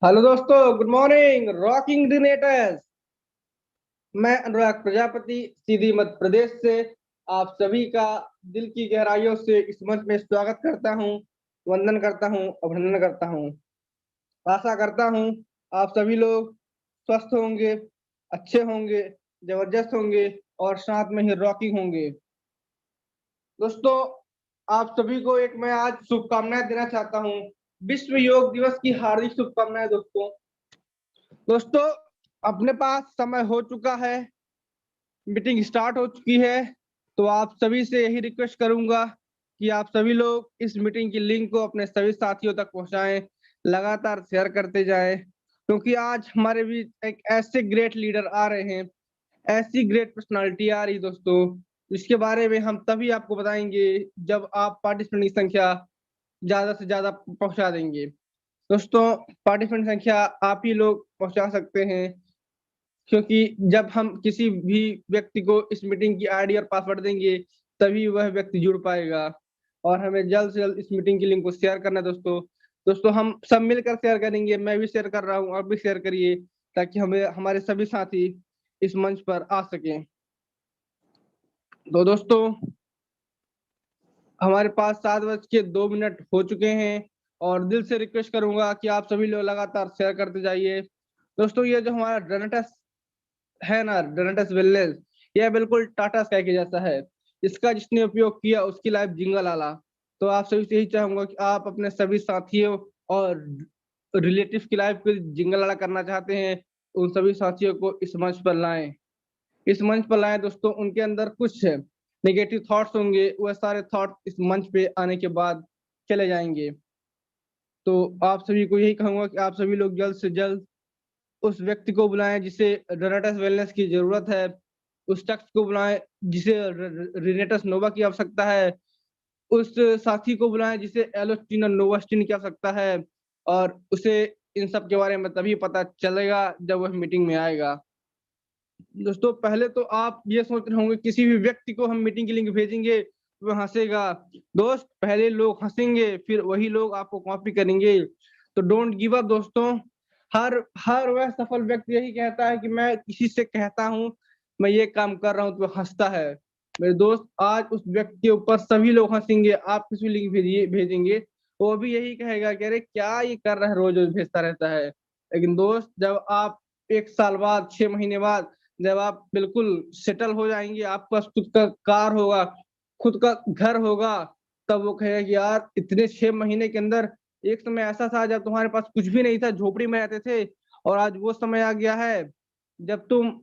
Hello दोस्तों, good morning rocking डिनेटर्स। मैं अनुराग प्रजापति सीधी मध्य प्रदेश से आप सभी का दिल की गहराइयों से इस मंच में स्वागत करता हूं, वंदन करता हूं, अभिनंदन करता हूं। आशा करता हूं आप सभी लोग स्वस्थ होंगे, अच्छे होंगे, जबरदस्त होंगे और साथ में ही रॉकिंग होंगे। दोस्तों, आप सभी को एक मैं आज शुभकामनाएं देना चाहता हूं। विश्व योग दिवस की हार्दिक शुभकामनाएं दोस्तों। दोस्तों, अपने पास समय हो चुका है, मीटिंग स्टार्ट हो चुकी है। तो आप सभी से यही रिक्वेस्ट करूंगा कि आप सभी लोग इस मीटिंग की लिंक को अपने सभी साथियों तक पहुंचाएं, लगातार शेयर करते जाएं, क्योंकि आज हमारे बीच एक ऐसे ग्रेट लीडर आ रहे हैं, ऐसी ग्रेट पर्सनालिटी आ रही दोस्तों, जिसके बारे में हम तभी आपको बताएंगे जब आप पार्टिसिपेंट की संख्या ज्यादा से ज्यादा पहुंचा देंगे। दोस्तों, पार्टिसिपेंट संख्या आप ही लोग पहुंचा सकते हैं, क्योंकि जब हम किसी भी व्यक्ति को इस मीटिंग की आईडी और पासवर्ड देंगे तभी वह व्यक्ति जुड़ पाएगा। और हमें जल्द से जल्द इस मीटिंग की लिंक को शेयर करना है दोस्तों। दोस्तों, हम सब मिलकर शेयर करेंगे, मैं भी शेयर कर रहा हूँ, आप भी शेयर करिए, ताकि हमें हमारे सभी साथी इस मंच पर आ सकें। तो दोस्तों, हमारे पास 7:02 हो चुके हैं और दिल से रिक्वेस्ट करूंगा कि आप सभी लोग लगातार शेयर करते जाइए। दोस्तों, ये जो हमारा डोनाटस है ना, डोनाटस वेलनेस, यह बिल्कुल टाटा स्काई के जैसा है। इसका जिसने उपयोग किया उसकी लाइफ जिंगल आला। तो आप सभी से यही चाहूंगा कि आप अपने सभी साथियों और रिलेटिव की लाइफ को जिंगल आला करना चाहते हैं, उन सभी साथियों को इस मंच पर लाएं। इस मंच पर लाएं दोस्तों, उनके अंदर कुछ नेगेटिव थॉट्स होंगे, वह सारे थॉट इस मंच पे आने के बाद चले जाएंगे। तो आप सभी को यही कहूंगा कि आप सभी लोग जल्द से जल्द उस व्यक्ति को बुलाएं जिसे डोनाटस वेलनेस की जरूरत है, उस शख्स को बुलाएं जिसे रिनेटस नोवा की आवश्यकता है, उस साथी को बुलाएं जिसे एलोस्टिन और नोवास्टिन की आवश्यकता है, और उसे इन सब के बारे में तभी पता चलेगा जब वह मीटिंग में आएगा। दोस्तों, पहले तो आप ये सोच रहे होंगे किसी भी व्यक्ति को हम मीटिंग की लिंक भेजेंगे वह हंसेगा। दोस्त, पहले लोग हंसेंगे फिर वही लोग आपको कॉपी करेंगे। तो डोंट गिव अप दोस्तों। हर हर वह सफल व्यक्ति यही कहता है कि मैं किसी से कहता हूँ मैं ये काम कर रहा हूँ तो वह हंसता है। मेरे दोस्त, आज उस व्यक्ति के ऊपर सभी लोग हंसेंगे, आप किसी लिंक भेजिए भेजेंगे, वो भी यही कहेगा कि अरे क्या ये कर रहा है, रोज रोज भेजता रहता है। लेकिन दोस्त, जब आप 1 साल बाद, 6 महीने बाद, जब आप बिल्कुल सेटल हो जाएंगे, आपके पास खुद का कार होगा, खुद का घर होगा, तब वो कहेगा कि यार इतने 6 महीने के अंदर एक समय ऐसा था जब तुम्हारे पास कुछ भी नहीं था, झोपड़ी में रहते थे, और आज वो समय आ गया है जब तुम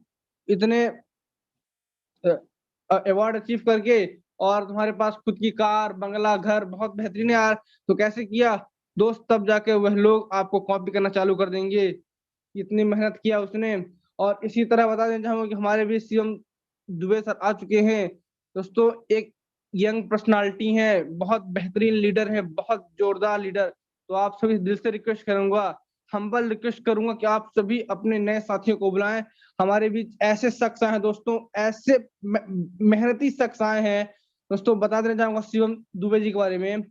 इतने अवार्ड अचीव करके और तुम्हारे पास खुद की कार, बंगला, घर बहुत बेहतरीन है यार। तो कैसे किया दोस्त? तब जाके वह लोग आपको कॉपी करना चालू कर देंगे, इतनी मेहनत किया उसने। और इसी तरह बता देना चाहूंगा कि हमारे भी सीएम दुबे सर आ चुके हैं दोस्तों। एक यंग पर्सनालिटी है, बहुत बेहतरीन लीडर है, बहुत जोरदार लीडर। तो आप सभी दिल से रिक्वेस्ट करूंगा, हम्बल रिक्वेस्ट करूंगा कि आप सभी अपने नए साथियों को बुलाएं। हमारे बीच ऐसे शख्स आए हैं दोस्तों, ऐसे मेहनती शख्स आए हैं दोस्तों। बता देना चाहूंगा शिवम दुबे जी के बारे में,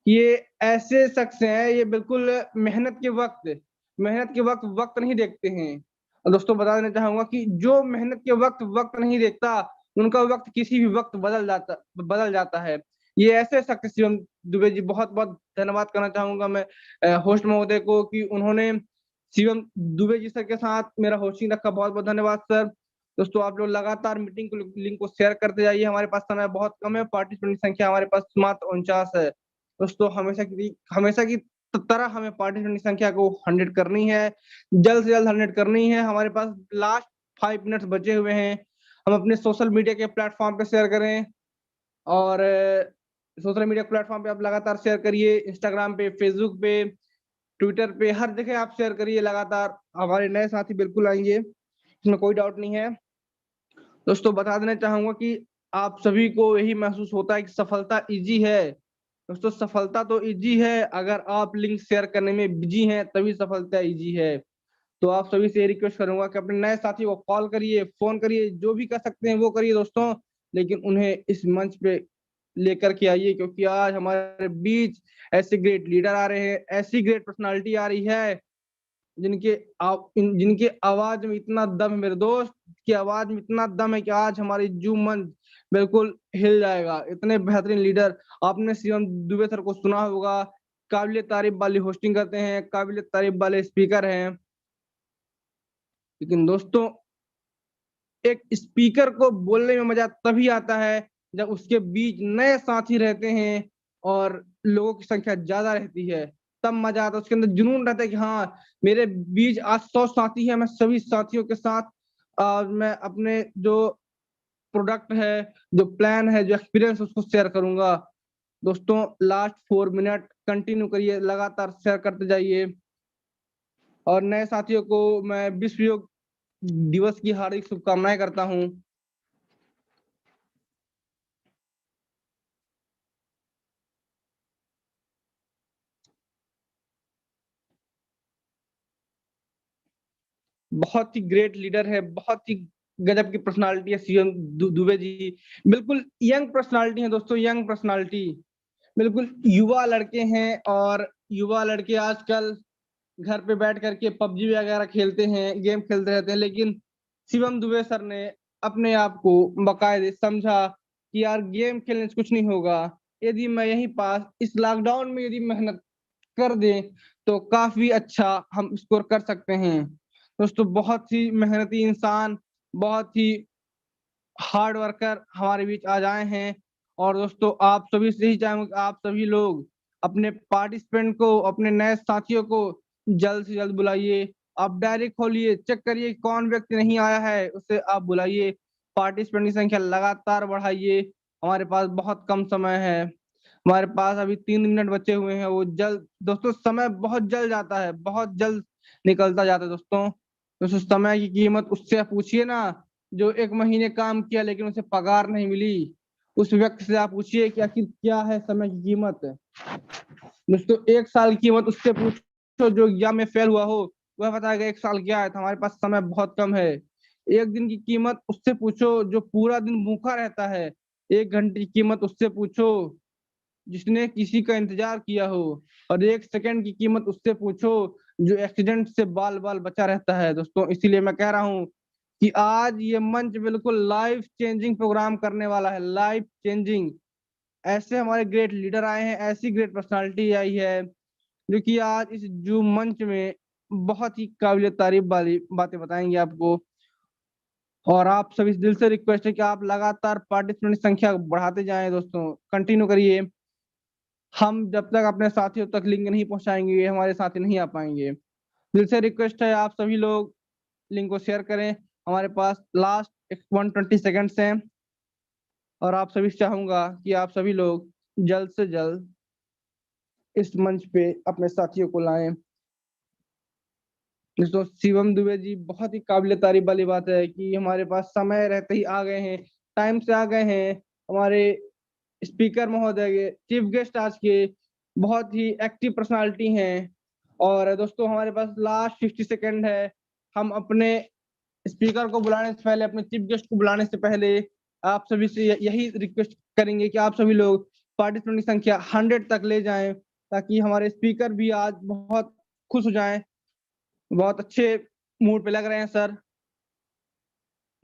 ये ऐसे शख्स हैं, ये बिल्कुल मेहनत के वक्त वक्त नहीं देखते हैं। और दोस्तों, बता देना चाहूंगा कि जो मेहनत के वक्त वक्त नहीं देखता, उनका वक्त किसी भी वक्त बदल जाता है। ये ऐसे शख्स शिवम दुबे जी, बहुत बहुत धन्यवाद करना चाहूंगा मैं होस्ट महोदय को कि उन्होंने शिवम दुबे जी सर के साथ मेरा होस्टिंग रखा। बहुत बहुत धन्यवाद सर। दोस्तों, आप लोग लगातार मीटिंग को लिंक को शेयर करते जाइए, हमारे पास समय बहुत कम है, पार्टिसिपेंट की संख्या हमारे पास मात्र 49 है। दोस्तों, हमेशा की तरह हमें पार्टिसिपेंट की संख्या को 100 करनी है, जल्द से जल्द 100 करनी है। हमारे पास लास्ट 5 मिनट्स बचे हुए हैं। हम अपने सोशल मीडिया के प्लेटफॉर्म पे शेयर करें, और सोशल मीडिया प्लेटफॉर्म पे आप लगातार शेयर करिए, इंस्टाग्राम पे, फेसबुक पे, ट्विटर पे, हर जगह आप शेयर करिए लगातार। हमारे नए साथी बिल्कुल आएंगे, इसमें कोई डाउट नहीं है। दोस्तों, बता देना चाहूंगा कि आप सभी को यही महसूस होता है कि सफलता इजी है। दोस्तों, सफलता तो इजी है, अगर आप लिंक शेयर करने में बिजी हैं तभी सफलता इजी है। तो आप सभी से रिक्वेस्ट करूंगा कि अपने नए साथी को कॉल करिए, फोन करिए, जो भी कर सकते हैं वो करिए दोस्तों, लेकिन उन्हें इस मंच पे लेकर के आइए, क्योंकि आज हमारे बीच ऐसे ग्रेट लीडर आ रहे हैं, ऐसी ग्रेट पर्सनालिटी आ रही है जिनके आवाज में इतना दम है, मेरे दोस्त की आवाज में इतना दम है कि आज हमारी जू मंच बिल्कुल हिल जाएगा। इतने बेहतरीन लीडर, आपने शिवम दुबे सर को सुना होगा, काबिल तारीफ वाली होस्टिंग करते हैं, काबिल तारीफ वाले स्पीकर हैं। लेकिन दोस्तों, एक स्पीकर को बोलने में मजा तभी आता है जब उसके बीच नए साथी रहते हैं और लोगों की संख्या ज्यादा रहती है, तब मजा आता है। उसके अंदर जुनून रहता है कि हाँ, मेरे बीच आज 100 साथी है, मैं सभी साथियों के साथ मैं अपने जो प्रोडक्ट है, जो प्लान है, जो एक्सपीरियंस उसको शेयर करूंगा। दोस्तों, लास्ट 4 मिनट कंटिन्यू करिए, लगातार शेयर करते जाइए। और नए साथियों को मैं विश्व योग दिवस की हार्दिक शुभकामनाएं करता हूं। बहुत ही ग्रेट लीडर है, बहुत ही गजब की पर्सनालिटी है सीएम दुबे जी। बिल्कुल यंग पर्सनालिटी है दोस्तों, यंग पर्सनालिटी, बिल्कुल युवा लड़के हैं। और युवा लड़के आजकल घर पे बैठ करके पबजी वगैरह खेलते हैं, गेम खेलते रहते हैं, लेकिन शिवम दुबे सर ने अपने आप को बाकायदे समझा कि यार गेम खेलने से कुछ नहीं होगा। यदि मैं यहीं पास इस लॉकडाउन में यदि मेहनत कर दें तो काफी अच्छा हम स्कोर कर सकते हैं। दोस्तों, बहुत ही मेहनती इंसान, बहुत ही हार्ड वर्कर हमारे बीच आ जाए हैं। और दोस्तों, आप सभी से ही चाहूंगा कि आप सभी लोग अपने पार्टिसिपेंट को, अपने नए साथियों को जल्द से जल्द बुलाइए। आप डायरेक्ट खोलिए, चेक करिए कौन व्यक्ति नहीं आया है, उसे आप बुलाइए। पार्टिसिपेंट की संख्या लगातार बढ़ाइए। हमारे पास बहुत कम समय है, हमारे पास अभी 3 मिनट बचे हुए हैं। वो जल्द, दोस्तों समय बहुत जल्द जाता है, बहुत जल्द निकलता जाता है। दोस्तों, समय की कीमत उससे पूछिए ना जो 1 महीने काम किया लेकिन उसे पगार नहीं मिली। उस व्यक्ति से आप पूछिए कि आखिर क्या है समय की कीमत। दोस्तों, 1 साल की कीमत उससे पूछो जो एग्जाम में फेल हुआ हो, वह बताएगा 1 साल क्या है। तो हमारे पास समय बहुत कम है। 1 दिन की कीमत उससे पूछो जो पूरा दिन भूखा रहता है। 1 घंटे की कीमत उससे पूछो जिसने किसी का इंतजार किया हो। और 1 सेकंड की कीमत उससे पूछो जो एक्सीडेंट से बाल बाल बचा रहता है। दोस्तों, इसीलिए मैं कह रहा हूँ कि आज ये मंच बिल्कुल लाइफ चेंजिंग प्रोग्राम करने वाला है, लाइफ चेंजिंग। ऐसे हमारे ग्रेट लीडर आए हैं, ऐसी ग्रेट पर्सनालिटी आई है जो कि आज इस जो मंच में बहुत ही काबिल तारीफ वाली बातें बताएंगे आपको। और आप सभी से दिल से रिक्वेस्ट है कि आप लगातार पार्टिसिपेंट संख्या बढ़ाते जाएं। दोस्तों, कंटिन्यू करिए। हम जब तक अपने साथियों तक लिंक नहीं पहुंचाएंगे, हमारे साथी नहीं आ पाएंगे। दिल से रिक्वेस्ट है, आप सभी लोग लिंक को शेयर करें। हमारे पास लास्ट 120 सेकंड्स हैं और आप सभी से चाहूंगा कि आप सभी लोग जल्द से जल्द इस मंच पे अपने साथियों को लाएं। दोस्तों, शिवम दुबे जी, बहुत ही काबिल तारीफ वाली बात है कि हमारे पास समय रहते ही आ गए हैं, टाइम से आ गए हैं। हमारे स्पीकर महोदय, चीफ गेस्ट आज के बहुत ही एक्टिव पर्सनालिटी हैं। और दोस्तों, हमारे पास लास्ट 50 सेकंड है। हम अपने स्पीकर को बुलाने से पहले, अपने चीफ गेस्ट को बुलाने से पहले आप सभी से यही रिक्वेस्ट करेंगे कि आप सभी लोग पार्टिसिपेंट की संख्या 100 तक ले जाएं, ताकि हमारे स्पीकर भी आज बहुत खुश हो जाएं। बहुत अच्छे मूड पे लग रहे हैं सर।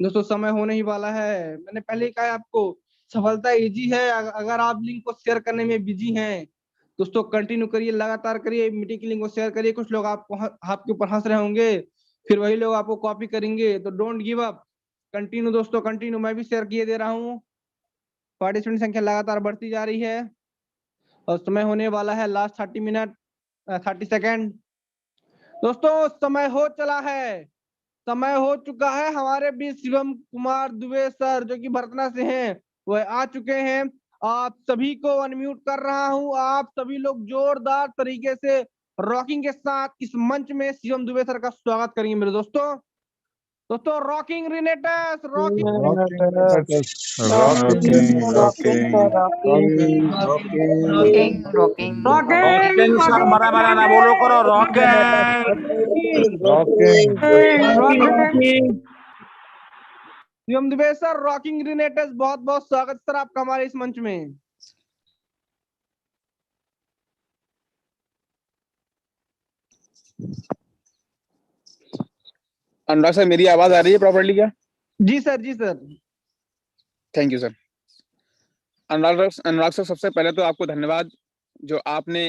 दोस्तों, समय होने ही वाला है। मैंने पहले ही कहा है आपको, सफलता इजी है अगर आप लिंक को शेयर करने में बिजी हैं। दोस्तों, कंटिन्यू करिए, लगातार करिए, मीटिंग की लिंक को शेयर करिए। कुछ लोग आपके ऊपर हंस रहे होंगे, फिर वही लोग आपको कॉपी करेंगे, तो डोंट गिव अप। कंटिन्यू दोस्तों, कंटिन्यू। मैं भी शेयर किए दे रहा हूँ। पार्टिसिपेंट संख्या लगातार बढ़ती जा रही है और समय होने वाला है लास्ट 30 मिनट, 30 सेकेंड। दोस्तों, समय हो चला है, समय हो चुका है। हमारे बीच शिवम कुमार दुबे सर जो कि भरतना से हैं, वह आ चुके हैं। आप सभी को अनम्यूट कर रहा हूं। आप सभी लोग जोरदार तरीके से रॉकिंग के साथ इस मंच में शिवम दुबे सर का स्वागत करेंगे मेरे दोस्तों। दोस्तों, रॉकिंग रिनेटस, rocking Rocking, Rocking, rocking, rocking, rocking, rocking, sir, मरा मरा ना बोलो करो, rocking, Shivam Dube sir, rocking रिनेटस, बहुत बहुत स्वागत सर आपका हमारे इस मंच में। अनुराग सर, मेरी आवाज आ रही है प्रॉपर्ली क्या? जी सर, जी sir. Thank you sir. Anurag sir, सबसे पहले तो आपको धन्यवाद, जो आपने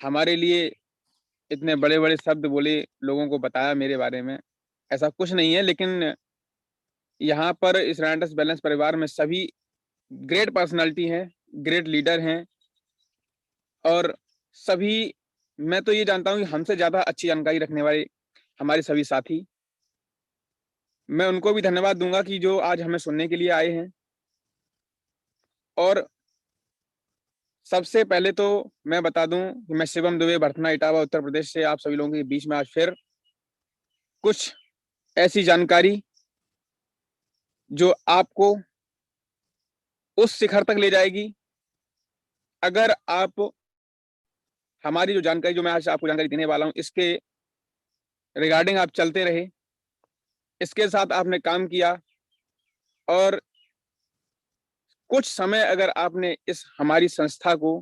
हमारे लिए इतने बड़े बड़े शब्द बोले, लोगों को बताया मेरे बारे में। ऐसा कुछ नहीं है, लेकिन यहाँ पर इस रैंडस बैलेंस परिवार में सभी ग्रेट पर्सनालिटी हैं, ग्रेट लीडर हैं, और सभी, मैं तो ये जानता हूँ कि हमसे ज्यादा अच्छी जानकारी रखने वाले हमारे सभी साथी। मैं उनको भी धन्यवाद दूंगा कि जो आज हमें सुनने के लिए आए हैं। और सबसे पहले तो मैं बता दूं कि मैं शिवम दुबे, भरथना, इटावा, उत्तर प्रदेश से आप सभी लोगों के बीच में आज फिर कुछ ऐसी जानकारी जो आपको उस शिखर तक ले जाएगी। अगर आप हमारी जो जानकारी, जो मैं आज आपको जानकारी देने वाला हूं, इसके रिगार्डिंग आप चलते रहे, इसके साथ आपने काम किया, और कुछ समय अगर आपने इस हमारी संस्था को,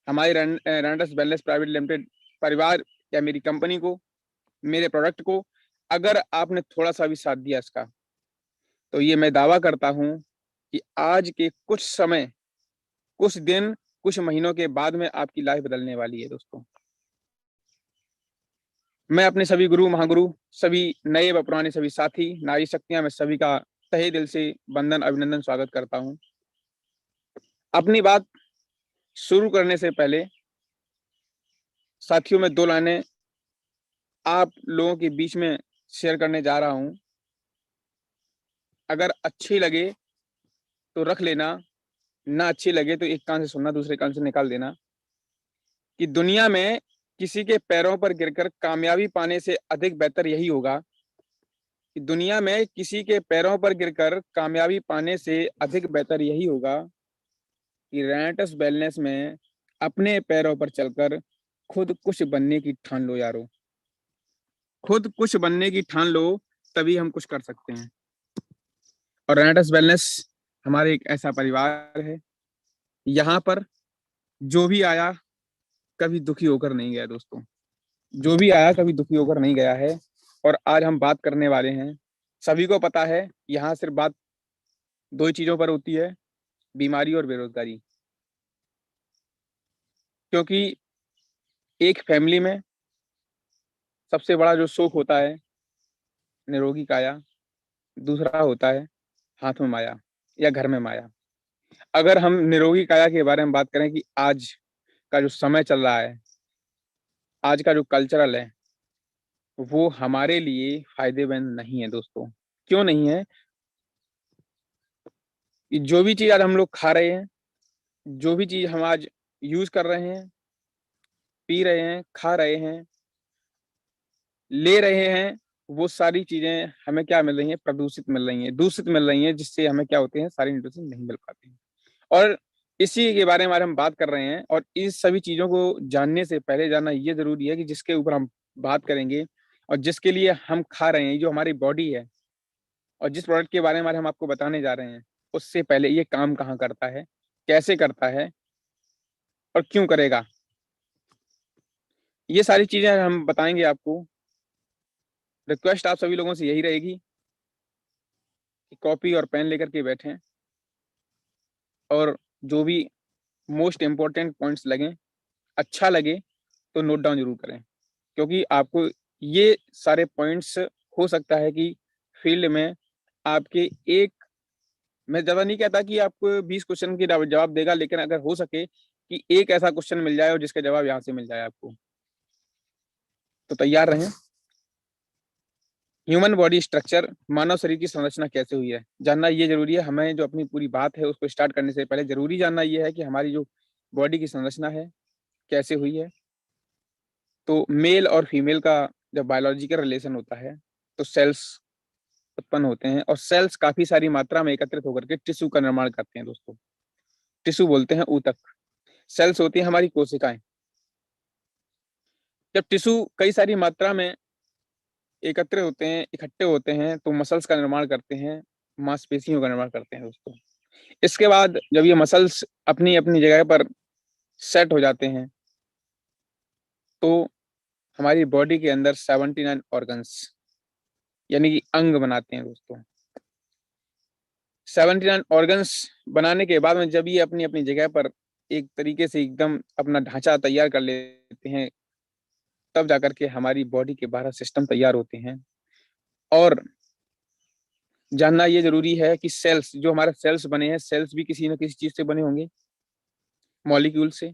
हमारी रैंडस वेलनेस प्राइवेट लिमिटेड परिवार, या मेरी कंपनी को, मेरे प्रोडक्ट को, अगर आपने थोड़ा सा भी साथ दिया इसका, तो ये मैं दावा करता हूं कि आज के कुछ समय, कुछ दिन, कुछ महीनों के बाद में आपकी लाइफ बदलने वाली है दोस्तों। मैं अपने सभी गुरु, महागुरु, सभी नए व पुराने सभी साथी, नारी शक्तियां, मैं सभी का तहे दिल से वंदन, अभिनंदन, स्वागत करता हूं। अपनी बात शुरू करने से पहले साथियों, में 2 लाइनें आप लोगों के बीच में शेयर करने जा रहा हूं। अगर अच्छी लगे तो रख लेना, ना अच्छी लगे तो एक कान से सुनना, दूसरे कान से निकाल देना। कि दुनिया में किसी के पैरों पर गिरकर कामयाबी पाने से अधिक बेहतर यही होगा, कि दुनिया में किसी के पैरों पर गिरकर कामयाबी पाने से अधिक बेहतर यही होगा कि रैंटस वेलनेस में अपने पैरों पर चलकर खुद कुछ बनने की ठान लो यारो। खुद कुछ बनने की ठान लो, तभी हम कुछ कर सकते हैं। और रैंटस वेलनेस हमारे एक ऐसा परिवार है, यहाँ पर जो भी आया कभी दुखी होकर नहीं गया दोस्तों। जो भी आया कभी दुखी होकर नहीं गया है। और आज हम बात करने वाले हैं, सभी को पता है यहाँ सिर्फ बात 2 ही चीजों पर होती है, बीमारी और बेरोजगारी। क्योंकि एक फैमिली में सबसे बड़ा जो सुख होता है निरोगी काया, दूसरा होता है हाथ में माया या घर में माया। अगर हम निरोगी काया के बारे में बात करें कि आज का जो समय चल रहा है, आज का जो कल्चरल है, वो हमारे लिए फायदेमंद नहीं है दोस्तों। क्यों नहीं है? कि जो भी चीज आज हम लोग खा रहे हैं, जो भी चीज हम आज यूज कर रहे हैं, पी रहे हैं, खा रहे हैं, ले रहे हैं, वो सारी चीजें हमें क्या मिल रही हैं? प्रदूषित मिल रही हैं, दूषित मिल रही हैं, जिससे हमें क्या होते हैं? सारी न्यूट्रिशन नहीं मिल पाती हैं। और इसी के बारे में आज हम बात कर रहे हैं। और इस सभी चीजों को जानने से पहले जानना ये जरूरी है कि जिसके ऊपर हम बात करेंगे और जिसके लिए हम खा रहे हैं, जो हमारी बॉडी है, और जिस प्रोडक्ट के बारे में आज हम आपको बताने जा रहे हैं, उससे पहले ये काम कहाँ करता है, कैसे करता है, और क्यों करेगा, ये सारी चीजें हम बताएंगे आपको। रिक्वेस्ट आप सभी लोगों से यही रहेगी कि कॉपी और पेन लेकर के बैठें, और जो भी मोस्ट इम्पोर्टेंट पॉइंट्स लगें, अच्छा लगे तो नोट डाउन जरूर करें। क्योंकि आपको ये सारे पॉइंट्स, हो सकता है कि फील्ड में आपके एक, मैं ज्यादा नहीं कहता कि आपको 20 क्वेश्चन की जवाब देगा, लेकिन अगर हो सके कि एक ऐसा क्वेश्चन मिल जाए और जिसका जवाब यहाँ से मिल जाए आपको, तो तैयार रहें। ह्यूमन बॉडी स्ट्रक्चर, मानव शरीर की संरचना कैसे हुई है, जानना ये जरूरी है। हमें जो अपनी पूरी बात है उसको स्टार्ट करने से पहले जरूरी जानना ये है कि हमारी जो बॉडी की संरचना है कैसे हुई है। तो मेल और फीमेल का जब बायोलॉजिकल रिलेशन होता है, तो सेल्स उत्पन्न होते हैं, और सेल्स काफी सारी मात्रा में एकत्रित होकर के टिश्यू का निर्माण करते हैं दोस्तों। टिश्यू बोलते हैं ऊतक। सेल्स होती है हमारी कोशिकाएं। जब टिश्यू कई सारी मात्रा में एकत्रित होते हैं, इकट्ठे होते हैं, तो मसल्स का निर्माण करते हैं, मांसपेशियों का निर्माण करते हैं दोस्तों। इसके बाद जब ये मसल्स अपनी अपनी जगह पर सेट हो जाते हैं, तो हमारी बॉडी के अंदर 79 ऑर्गन्स यानी कि अंग बनाते हैं दोस्तों। 79 ऑर्गन्स बनाने के बाद में जब ये अपनी अपनी जगह पर एक तरीके से एकदम अपना ढांचा तैयार कर लेते हैं, तब जाकर के हमारी बॉडी के 12 सिस्टम तैयार होते हैं। और जानना ये जरूरी है कि सेल्स, जो हमारे सेल्स बने हैं, सेल्स भी किसी न किसी चीज से बने होंगे, मॉलिक्यूल से।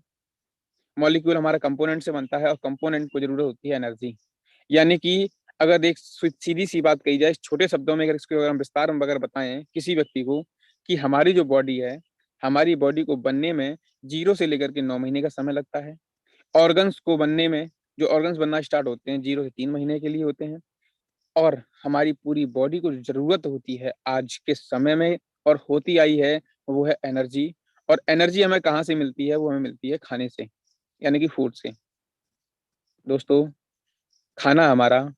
मॉलिक्यूल हमारा कंपोनेंट से बनता है और कंपोनेंट को जरूरत होती है एनर्जी। यानी कि अगर एक सीधी सी बात कही जाए, छोटे शब्दों में अगर इसको अगर हम विस्तार में अगर बताएं किसी व्यक्ति को कि हमारी जो बॉडी है, हमारी बॉडी को बनने में 0 से लेकर के 9 महीने का समय लगता है। ऑर्गन्स को बनने में, जो ऑर्गन्स बनना स्टार्ट होते हैं 0 से 3 महीने के लिए होते हैं। और हमारी पूरी बॉडी को जो जरूरत होती है आज के समय में और होती आई है, वो है एनर्जी। और एनर्जी हमें कहाँ से मिलती है? वो हमें मिलती है खाने से, यानी कि फूड से। दोस्तों, खाना हमारा,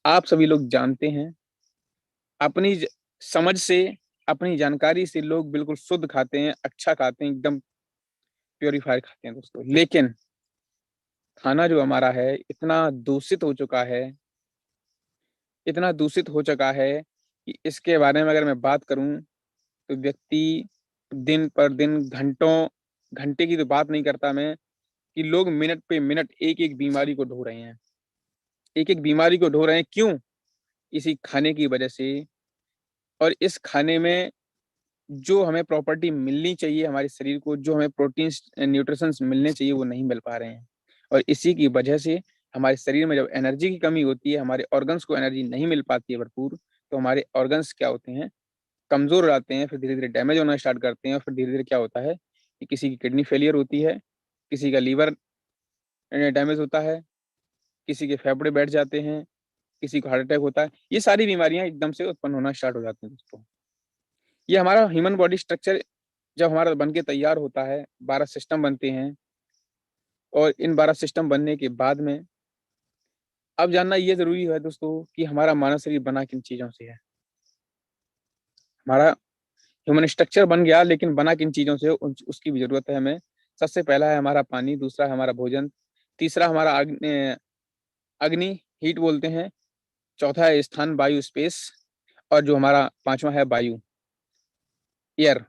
आप सभी लोग जानते हैं, अपनी समझ से, अपनी जानकारी से लोग बिल्कुल शुद्ध खाते हैं, अच्छा खाते हैं, एकदम प्योरीफायर खाते हैं दोस्तों। लेकिन खाना जो हमारा है इतना दूषित हो चुका है, इतना दूषित हो चुका है कि इसके बारे में अगर मैं बात करूं तो व्यक्ति दिन पर दिन, घंटों घंटे की तो बात नहीं करता मैं, कि लोग मिनट पे मिनट एक एक बीमारी को ढो रहे हैं, एक एक बीमारी को ढो रहे हैं। क्यों? इसी खाने की वजह से। और इस खाने में जो हमें प्रॉपर्टी मिलनी चाहिए हमारे शरीर को, जो हमें प्रोटीन्स, न्यूट्रिशंस मिलने चाहिए, वो नहीं मिल पा रहे हैं। और इसी की वजह से हमारे शरीर में जब एनर्जी की कमी होती है, हमारे ऑर्गन्स को एनर्जी नहीं मिल पाती है भरपूर, तो हमारे ऑर्गन्स क्या होते हैं? कमजोर हो जाते हैं, फिर धीरे धीरे डैमेज होना स्टार्ट करते हैं। और फिर धीरे धीरे क्या होता है कि किसी की किडनी फेलियर होती है, किसी का लीवर डैमेज होता है, किसी के फेफड़े बैठ जाते हैं, किसी को हार्ट अटैक होता है। ये सारी बीमारियां एकदम से उत्पन्न होना स्टार्ट हो जाती हैं दोस्तों। ये हमारा ह्यूमन बॉडी स्ट्रक्चर जब हमारा बन के तैयार होता है, 12 सिस्टम बनते हैं। और इन 12 सिस्टम बनने के बाद में अब जानना ये जरूरी है दोस्तों कि हमारा मानव शरीर बना किन चीजों से है। हमारा ह्यूमन स्ट्रक्चर बन गया, लेकिन बना किन चीजों से उसकी भी जरूरत है हमें। सबसे पहला है हमारा पानी, दूसरा है हमारा भोजन, तीसरा हमारा अग्नि, हीट बोलते हैं, चौथा है स्थान, वायु, स्पेस, और जो हमारा पांचवा है वायु, एयर।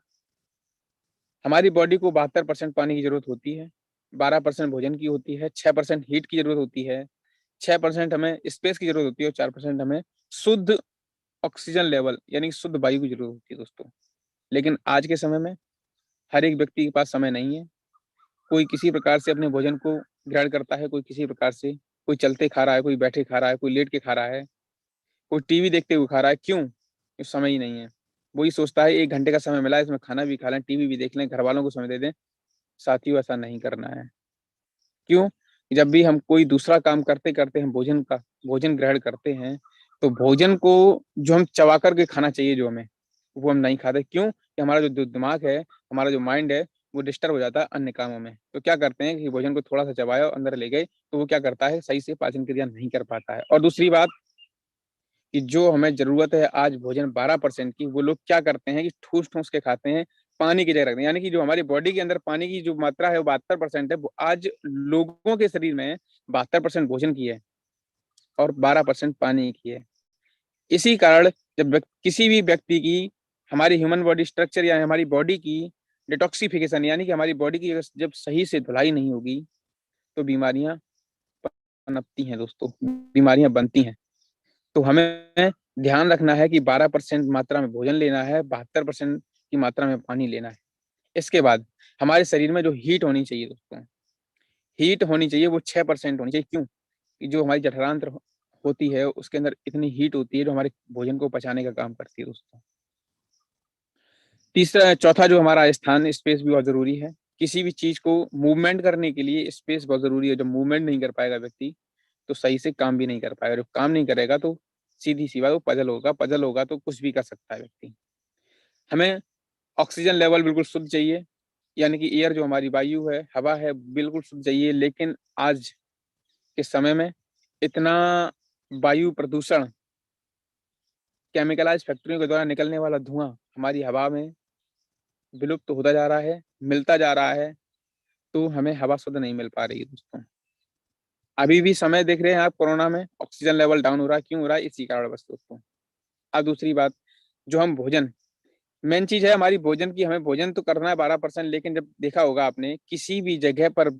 हमारी बॉडी को 72% पानी की जरूरत होती है, 12% भोजन की होती है, 6% हीट की जरूरत होती है, 6% हमें स्पेस की जरूरत होती है, और 4% हमें शुद्ध ऑक्सीजन लेवल यानी शुद्ध वायु की जरूरत होती है दोस्तों। लेकिन आज के समय में हर एक व्यक्ति के पास समय नहीं है। कोई किसी प्रकार से अपने भोजन को ग्रहण करता है, कोई किसी प्रकार से, कोई चलते खा रहा है, कोई बैठे खा रहा है, कोई लेट के खा रहा है, कोई टीवी देखते हुए खा रहा है। क्यों? इस समय ही नहीं है। वही सोचता है 1 घंटे का समय मिला है, इसमें खाना भी खा लें, टीवी भी देख लें, घर वालों को समय दे दें। साथियों, ऐसा नहीं करना है। क्यों? जब भी हम कोई दूसरा काम करते करते हम भोजन ग्रहण करते हैं, तो भोजन को जो हम चबा करके खाना चाहिए, जो हमें, वो हम नहीं खाते। क्यों? कि हमारा जो दिमाग है, हमारा जो माइंड है, वो डिस्टर्ब हो जाता है अन्य कामों में। तो क्या करते हैं कि भोजन को थोड़ा सा चबाया और अंदर ले गए, तो वो क्या करता है, सही से पाचन क्रिया नहीं कर पाता है। और दूसरी बात कि जो हमें जरूरत है आज भोजन 12% की, वो लोग क्या करते हैं कि ठूस ठूस के खाते हैं, पानी की जगह रखते हैं। यानी कि जो हमारी बॉडी के अंदर पानी की जो मात्रा है वो 72% है, वो आज लोगों के शरीर में 72% भोजन की है और 12% पानी की है। इसी कारण जब किसी भी व्यक्ति की, हमारी ह्यूमन बॉडी स्ट्रक्चर या हमारी बॉडी की डिटॉक्सिफिकेशन, यानी कि हमारी बॉडी की जब सही से धुलाई नहीं होगी, तो बीमारियां पनपती हैं दोस्तों, बीमारियां बनती हैं। तो हमें ध्यान रखना है कि 12% मात्रा में भोजन लेना है, 72% की मात्रा में पानी लेना है। इसके बाद हमारे शरीर में जो हीट होनी चाहिए दोस्तों, हीट होनी चाहिए, वो 6% होनी चाहिए। क्यों? कि जो हमारी जठरांत्र होती है, उसके अंदर इतनी हीट होती है जो हमारे भोजन को पचाने का काम करती है दोस्तों। चौथा जो हमारा स्थान, स्पेस भी बहुत जरूरी है। किसी भी चीज को मूवमेंट करने के लिए स्पेस बहुत जरूरी है। जब मूवमेंट नहीं कर पाएगा व्यक्ति, तो सही से काम भी नहीं कर पाएगा। जब काम नहीं करेगा तो सीधी सी बात, वो पजल होगा, पजल होगा तो कुछ भी कर सकता है व्यक्ति। हमें ऑक्सीजन लेवल बिल्कुल शुद्ध चाहिए, यानी कि एयर, जो हमारी वायु है, हवा है, बिल्कुल शुद्ध चाहिए। लेकिन आज के समय में इतना वायु प्रदूषण, केमिकलाइज फैक्ट्रियों के द्वारा निकलने वाला धुआं हमारी हवा में विलुप्त होता जा रहा है, मिलता जा रहा है। तो हमें हवा शुद्ध नहीं मिल पा रही है दोस्तों। अभी भी समय देख रहे हैं आप, कोरोना में ऑक्सीजन लेवल डाउन हो रहा है, क्यों हो रहा है? इसी कारण बस दोस्तों। अब दूसरी बात, जो हम भोजन, मेन चीज है हमारी भोजन की, हमें भोजन तो करना है 12%, लेकिन जब देखा होगा आपने किसी भी जगह पर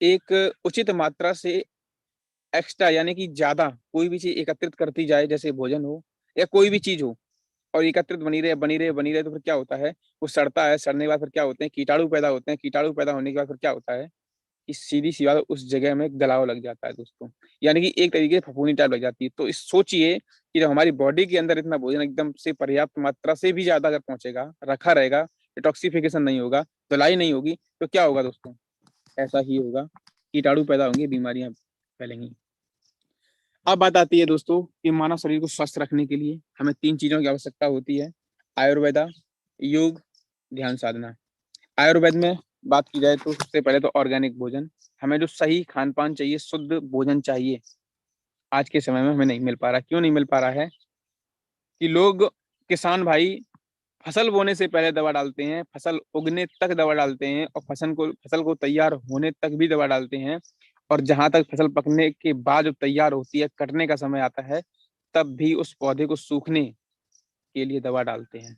एक उचित मात्रा से एक्स्ट्रा यानी कि ज्यादा कोई भी चीज एकत्रित करती जाए, जैसे भोजन हो या कोई भी चीज हो, और एकत्रित बनी रहे तो फिर क्या होता है? वो सड़ता है, सड़ने के बाद फिर क्या होते हैं? कीटाणु पैदा होते हैं, कीटाणु पैदा होने के बाद फिर क्या होता है कि सीधी सी बात, उस जगह में गलाव लग जाता है दोस्तों, यानी कि एक तरीके से फफूंदी टाइप लग जाती है। तो इस सोचिए कि जब हमारी बॉडी के अंदर इतना भोजन एकदम से पर्याप्त मात्रा से भी ज्यादा अगर पहुंचेगा, रखा रहेगा, डिटॉक्सिफिकेशन नहीं होगा, धुलाई नहीं होगी, तो क्या होगा दोस्तों? ऐसा ही होगा, कीटाणु पैदा होंगे, बीमारियां फैलेंगी। अब बात आती है दोस्तों कि मानव शरीर को स्वस्थ रखने के लिए हमें 3 चीजों की आवश्यकता होती है: आयुर्वेदा, योग, ध्यान साधना। आयुर्वेद में बात की जाए तो सबसे पहले तो ऑर्गेनिक भोजन, हमें जो सही खान पान चाहिए, शुद्ध भोजन चाहिए, आज के समय में हमें नहीं मिल पा रहा। क्यों नहीं मिल पा रहा है? कि लोग, किसान भाई, फसल बोने से पहले दवा डालते हैं, फसल उगने तक दवा डालते हैं, और फसल को तैयार होने तक भी दवा डालते हैं, और जहां तक फसल पकने के बाद जब तैयार होती है, कटने का समय आता है, तब भी उस पौधे को सूखने के लिए दवा डालते हैं।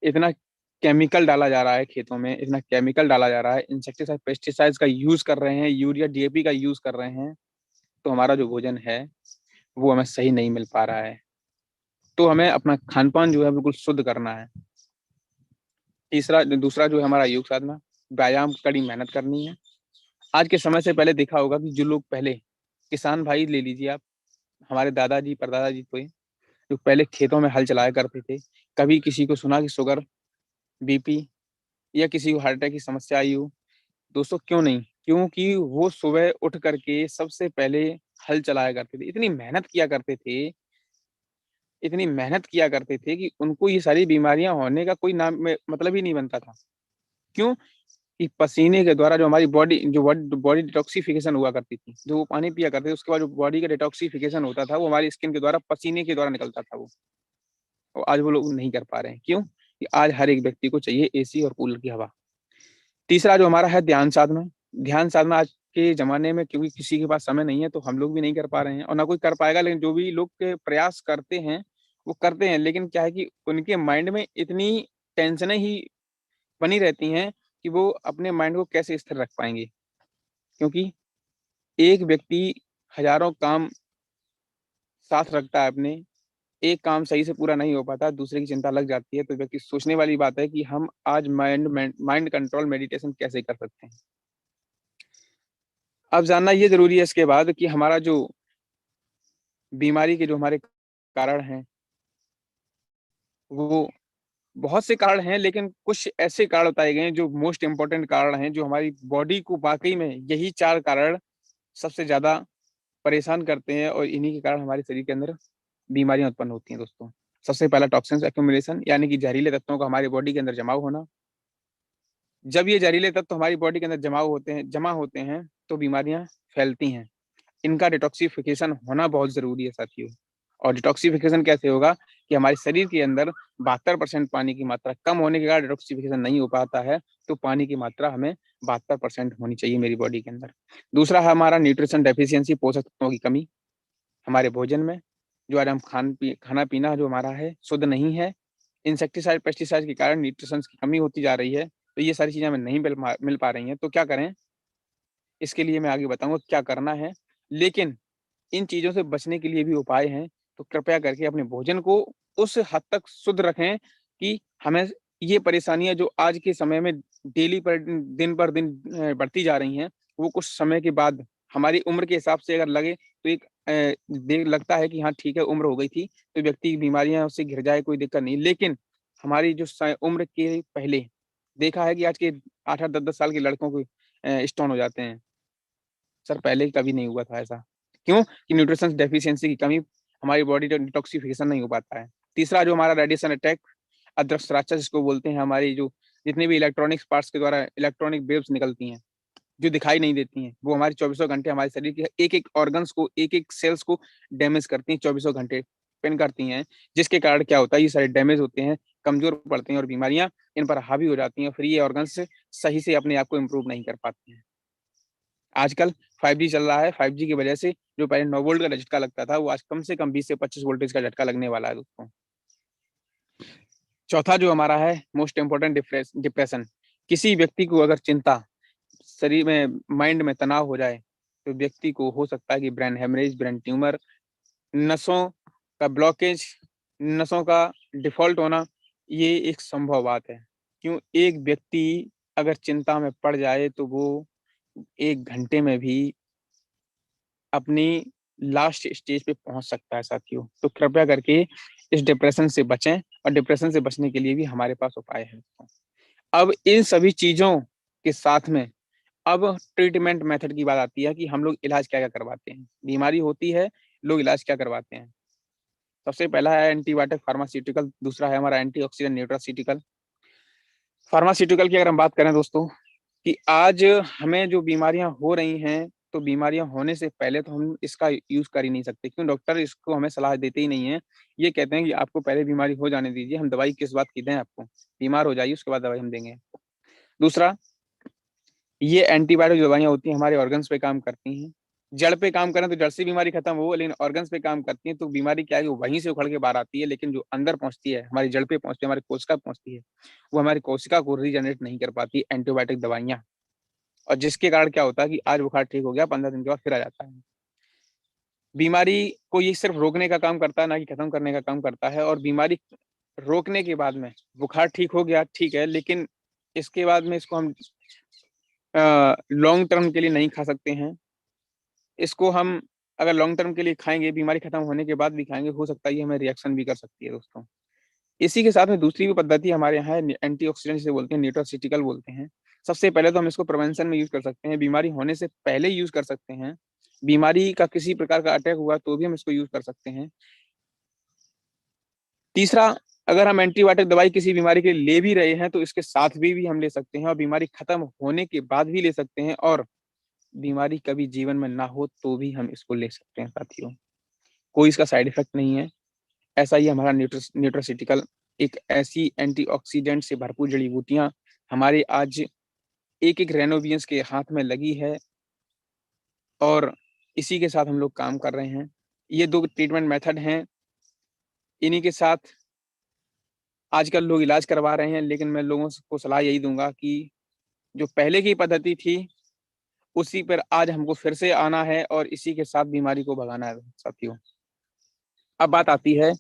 इतना केमिकल डाला जा रहा है खेतों में, इतना केमिकल डाला जा रहा है, इंसेक्टिसाइड पेस्टिसाइड्स का यूज कर रहे हैं, यूरिया डीएपी का यूज कर रहे हैं, तो हमारा जो भोजन है वो हमें सही नहीं मिल पा रहा है। तो हमें अपना खान पान जो है बिल्कुल शुद्ध करना है। दूसरा जो है हमारा योग साधना, व्यायाम, कड़ी मेहनत करनी है। आज के समय से पहले देखा होगा कि जो लोग पहले, किसान भाई ले लीजिए आप, हमारे दादाजी परदादाजी थे, जो पहले खेतों में हल चलाया करते थे, कभी किसी को सुना कि शुगर, बीपी या किसी को हार्ट अटैक की समस्या आई हो? दोस्तों क्यों नहीं? क्योंकि वो सुबह उठ करके सबसे पहले हल चलाया करते थे, इतनी मेहनत किया करते थे कि उनको ये सारी बीमारियां होने का कोई मतलब ही नहीं बनता था। क्यों? कि पसीने के द्वारा जो हमारी बॉडी डिटॉक्सिफिकेशन हुआ करती थी, जो वो पानी पिया करते थे, उसके बाद जो बॉडी का डिटॉक्सिफिकेशन होता था वो हमारी स्किन के द्वारा, पसीने के द्वारा निकलता था वो। और आज वो लोग नहीं कर पा रहे हैं। क्यों? कि आज हर एक व्यक्ति को चाहिए एसी और कूलर की हवा। तीसरा जो हमारा है ध्यान साधना। ध्यान साधना आज के जमाने में क्योंकि किसी के पास समय नहीं है, तो हम लोग भी नहीं कर पा रहे हैं, और ना कोई कर पाएगा। लेकिन जो भी लोग के प्रयास करते हैं वो करते हैं, लेकिन क्या है कि उनके माइंड में इतनी टेंशनें ही बनी रहती हैं कि वो अपने माइंड को कैसे स्थिर रख पाएंगे। क्योंकि एक व्यक्ति हजारों काम साथ रखता है अपने, एक काम सही से पूरा नहीं हो पाता, दूसरे की चिंता लग जाती है, तो व्यक्ति सोचने वाली बात है कि हम आज माइंड कंट्रोल मेडिटेशन कैसे कर सकते हैं। अब जानना ये जरूरी है इसके बाद कि हमारा जो बीमारी के जो हमारे कारण हैं, वो बहुत से कारण हैं, लेकिन कुछ ऐसे कारण बताए गए हैं जो मोस्ट इंपॉर्टेंट कारण हैं, जो हमारी बॉडी को वाकई में यही 4 कारण सबसे ज्यादा परेशान करते हैं, और इन्हीं के कारण हमारे शरीर के अंदर बीमारियां उत्पन्न होती हैं दोस्तों। सबसे पहला टॉक्सिन्स एक्यूमुलेशन, यानी कि जहरीले तत्वों का हमारी बॉडी के अंदर जमाव होना। जब ये जहरीले तत्व हमारी बॉडी के अंदर जमा होते हैं, तो बीमारियां फैलती हैं। इनका डिटॉक्सिफिकेशन होना बहुत जरूरी है साथियों। और डिटॉक्सिफिकेशन कैसे होगा? कि हमारे शरीर के अंदर 72% पानी की मात्रा कम होने के कारण डिटॉक्सिफिकेशन नहीं हो पाता है, तो पानी की मात्रा हमें 72% होनी चाहिए मेरी बॉडी के अंदर। दूसरा है हमारा न्यूट्रिशन डेफिशिएंसी, पोषक तत्वों की कमी हमारे भोजन में। जो आज हम खाना पीना जो हमारा है शुद्ध नहीं है, इंसेक्टिसाइड पेस्टिसाइड के कारण न्यूट्रिशन की कमी होती जा रही है, तो ये सारी चीजें हमें नहीं मिल पा रही हैं। तो क्या करें? इसके लिए मैं आगे बताऊंगा क्या करना है, लेकिन इन चीजों से बचने के लिए भी उपाय हैं। तो कृपया करके अपने भोजन को उस हद तक शुद्ध रखें कि हमें ये परेशानियां जो आज के समय में दिन पर दिन बढ़ती जा रही हैं, वो कुछ समय के बाद हमारी उम्र के हिसाब से अगर लगे तो एक देख लगता है कि हाँ ठीक है, उम्र हो गई थी, तो व्यक्ति की बीमारियां उससे घिर जाए, कोई दिक्कत नहीं। लेकिन हमारी जो उम्र के पहले देखा है कि आज के 8-10 साल के लड़कों को स्टोन हो जाते हैं। सर पहले कभी नहीं हुआ था ऐसा। क्यों? कि न्यूट्रिशन डेफिशिएंसी की कमी, हमारी बॉडी का डिटॉक्सिफिकेशन नहीं हो पाता है। तीसरा जो हमारा रेडिएशन अटैक, अदृश्य जिसको बोलते हैं, हमारी जो जितने भी इलेक्ट्रॉनिक्स पार्ट्स के द्वारा इलेक्ट्रॉनिक वेव्स निकलती हैं, जो दिखाई नहीं देती हैं, वो हमारी चौबीसों घंटे हमारे शरीर के एक-एक ऑर्गन्स को, एक-एक सेल्स को डैमेज करती हैं, चौबीसों घंटे पेन करती हैं। जिसके कारण क्या होता है? ये सारे डैमेज होते हैं, कमजोर पड़ते हैं, और बीमारियां इन पर हावी हो जाती हैं। फिर ये ऑर्गन्स सही से अपने आप को इम्प्रूव नहीं कर पाते हैं। आजकल 5G चल रहा है, 5G की वजह से जो पहले 9 वोल्ट का झटका लगता था वो आज कम से कम 20 से 25 वोल्टेज का झटका लगने वाला है दोस्तों। चौथा जो हमारा है मोस्ट इंपोर्टेंट, डिप्रेशन। किसी व्यक्ति को अगर चिंता, शरीर में, माइंड में तनाव हो जाए तो व्यक्ति को हो सकता है कि ब्रेन हेमरेज, ब्रेन ट्यूमर, नसों का ब्लॉकेज, नसों का डिफॉल्ट होना, ये एक संभव बात है। क्यों? एक व्यक्ति अगर चिंता में पड़ जाए तो वो 1 घंटे में भी अपनी लास्ट स्टेज पे पहुंच सकता है साथियों। तो कृपया करके इस डिप्रेशन से बचें, और डिप्रेशन से बचने के लिए भी हमारे पास उपाय है। अब इन सभी चीजों के साथ में अब ट्रीटमेंट मेथड की बात आती है कि हम लोग इलाज क्या क्या करवाते हैं। बीमारी होती है, लोग इलाज क्या करवाते हैं। सबसे पहला है एंटीबायोटिक फार्मास्यूटिकल, दूसरा है हमारा एंटीऑक्सीडेंट न्यूट्रास्यूटिकल। फार्मास्यूटिकल की अगर हम बात करें दोस्तों, कि आज हमें जो बीमारियां हो रही हैं, तो बीमारियां होने से पहले तो हम इसका यूज कर ही नहीं सकते, क्यों? डॉक्टर इसको हमें सलाह देते ही नहीं है। ये कहते हैं कि आपको पहले बीमारी हो जाने दीजिए, हम दवाई किस बात की दें आपको, बीमार हो जाइए उसके बाद दवाई हम देंगे। दूसरा, ये एंटीबायोटिक दवाइयां होती हैं हमारे ऑर्गन्स पे काम करती हैं। जड़ पे काम करें तो जड़ से बीमारी खत्म हो, लेकिन ऑर्गन्स पे काम करती हैं तो बीमारी क्या है, वो वहीं से उखड़ के बाहर आती है, लेकिन जो अंदर पहुंचती है, हमारी जड़ पे पहुंचती है, हमारी कोशिका पहुंचती है, वो हमारी कोशिका को रीजनरेट नहीं कर पाती एंटीबायोटिक दवाइयां। और जिसके कारण क्या होता है कि आज बुखार ठीक हो गया, 15 दिन के बाद फिर आ जाता है। बीमारी को ये सिर्फ रोकने का काम करता है, ना कि खत्म करने का काम करता है। और बीमारी रोकने के बाद में बुखार ठीक हो गया, ठीक है, लेकिन इसके बाद में इसको हम लॉन्ग टर्म के लिए नहीं खा सकते हैं। इसको हम अगर लॉन्ग टर्म के लिए खाएंगे, बीमारी खत्म होने के बाद भी खाएंगे, हो सकता है ये हमें रिएक्शन भी कर सकती है दोस्तों। इसी के साथ में दूसरी भी पद्धति हमारे यहाँ है, एंटीऑक्सीडेंट जिसे बोलते हैं, न्यूट्रास्यूटिकल बोलते हैं। सबसे पहले तो हम इसको प्रिवेंशन में यूज कर सकते हैं, बीमारी होने से पहले यूज कर सकते हैं। बीमारी का किसी प्रकार का अटैक हुआ तो भी हम इसको यूज कर सकते हैं। तीसरा, अगर हम एंटीबायोटिक दवाई किसी बीमारी के लिए ले भी रहे हैं तो इसके साथ भी हम ले सकते हैं, और बीमारी खत्म होने के बाद भी ले सकते हैं, और बीमारी कभी जीवन में ना हो तो भी हम इसको ले सकते हैं साथियों। कोई इसका साइड इफेक्ट नहीं है। ऐसा ही हमारा न्यूट्रास्यूटिकल, एक ऐसी एंटीऑक्सीडेंट से भरपूर जड़ी बूटियां हमारे आज एक एक रेनोवियंस के हाथ में लगी है, और इसी के साथ हम लोग काम कर रहे हैं। ये 2 ट्रीटमेंट मेथड हैं, इन्हीं के साथ आजकल लोग इलाज करवा रहे हैं। लेकिन मैं लोगों को सलाह यही दूंगा कि जो पहले की पद्धति थी उसी पर आज हमको फिर से आना है, और इसी के साथ बीमारी को भगाना है साथियों। अब बात आती है,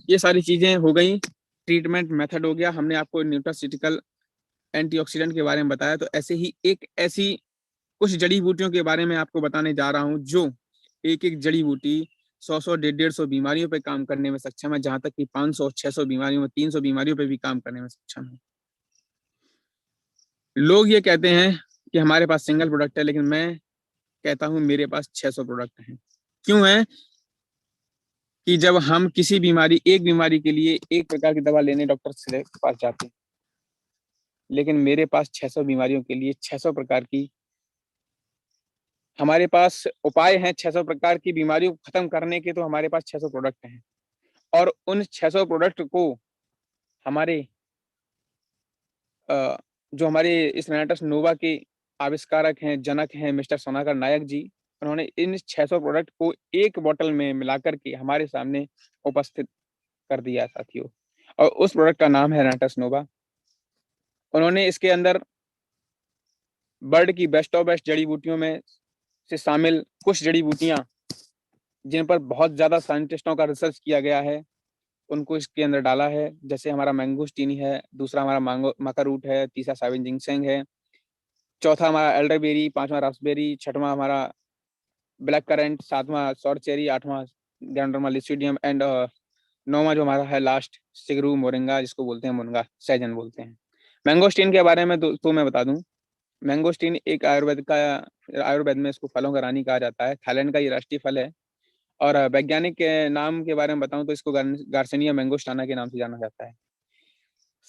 ये सारी चीजें हो गई, ट्रीटमेंट मेथड हो गया, हमने आपको न्यूट्रास्यूटिकल एंटीऑक्सीडेंट के बारे में बताया। तो ऐसे ही एक ऐसी कुछ जड़ी बूटियों के बारे में आपको बताने जा रहा हूं, जो एक एक जड़ी बूटी 100 150 बीमारियों पे काम करने में सक्षम है, जहां तक कि 500 600 बीमारियों में, 300 बीमारियों पे भी काम करने में सक्षम है। लोग ये कहते हैं कि हमारे पास सिंगल प्रोडक्ट है, लेकिन मैं कहता हूं मेरे पास 600 प्रोडक्ट हैं। क्यों है? कि जब हम किसी बीमारी, एक बीमारी के लिए एक प्रकार की दवा लेने डॉक्टर से पास जाते हैं, लेकिन मेरे पास 600 बीमारियों के लिए 600 प्रकार की, हमारे पास उपाय हैं 600 प्रकार की बीमारियों को खत्म करने के। तो हमारे पास 600 प्रोडक्ट हैं, और उन 600 प्रोडक्ट को हमारे जो हमारे इस रेनाटस नोवा के आविष्कारक हैं, जनक हैं, मिस्टर सोनाकर नायक जी, उन्होंने इन 600 प्रोडक्ट को एक बोतल में मिलाकर के हमारे सामने उपस्थित कर दिया साथियों, और उस प्रोडक्ट का नाम है रेनाटस नोवा। उन्होंने इसके अंदर वर्ल्ड की बेस्ट ऑफ बेस्ट जड़ी बूटियों में से शामिल कुछ जड़ी बूटियां जिन पर बहुत ज्यादा साइंटिस्टों का रिसर्च किया गया है, उनको इसके अंदर डाला है। जैसे हमारा मैंगोस्टीनी है, दूसरा हमारा मांगो मका रूट है, तीसरा साविन जिंगसेंग है, चौथा हमारा एल्डरबेरी, पांचवा रास्पबेरी, छठवां हमारा ब्लैक करेंट, सातवां सॉर चेरी, आठवां गैंडोमा लिसिडियम, एंड नौवां जो हमारा है लास्ट सिगरू मोरिंगा, जिसको बोलते हैं मुनगा, सहजन बोलते हैं। मैंगोस्टीन के बारे में तो मैं बता दूं, मैंगोस्टीन एक आयुर्वेद में इसको फलों का रानी कहा जाता है। थाईलैंड का ये राष्ट्रीय फल है। और वैज्ञानिक के नाम के बारे में बताऊं तो इसको गार्सिनिया मैंगोस्टाना के नाम से जाना जाता है।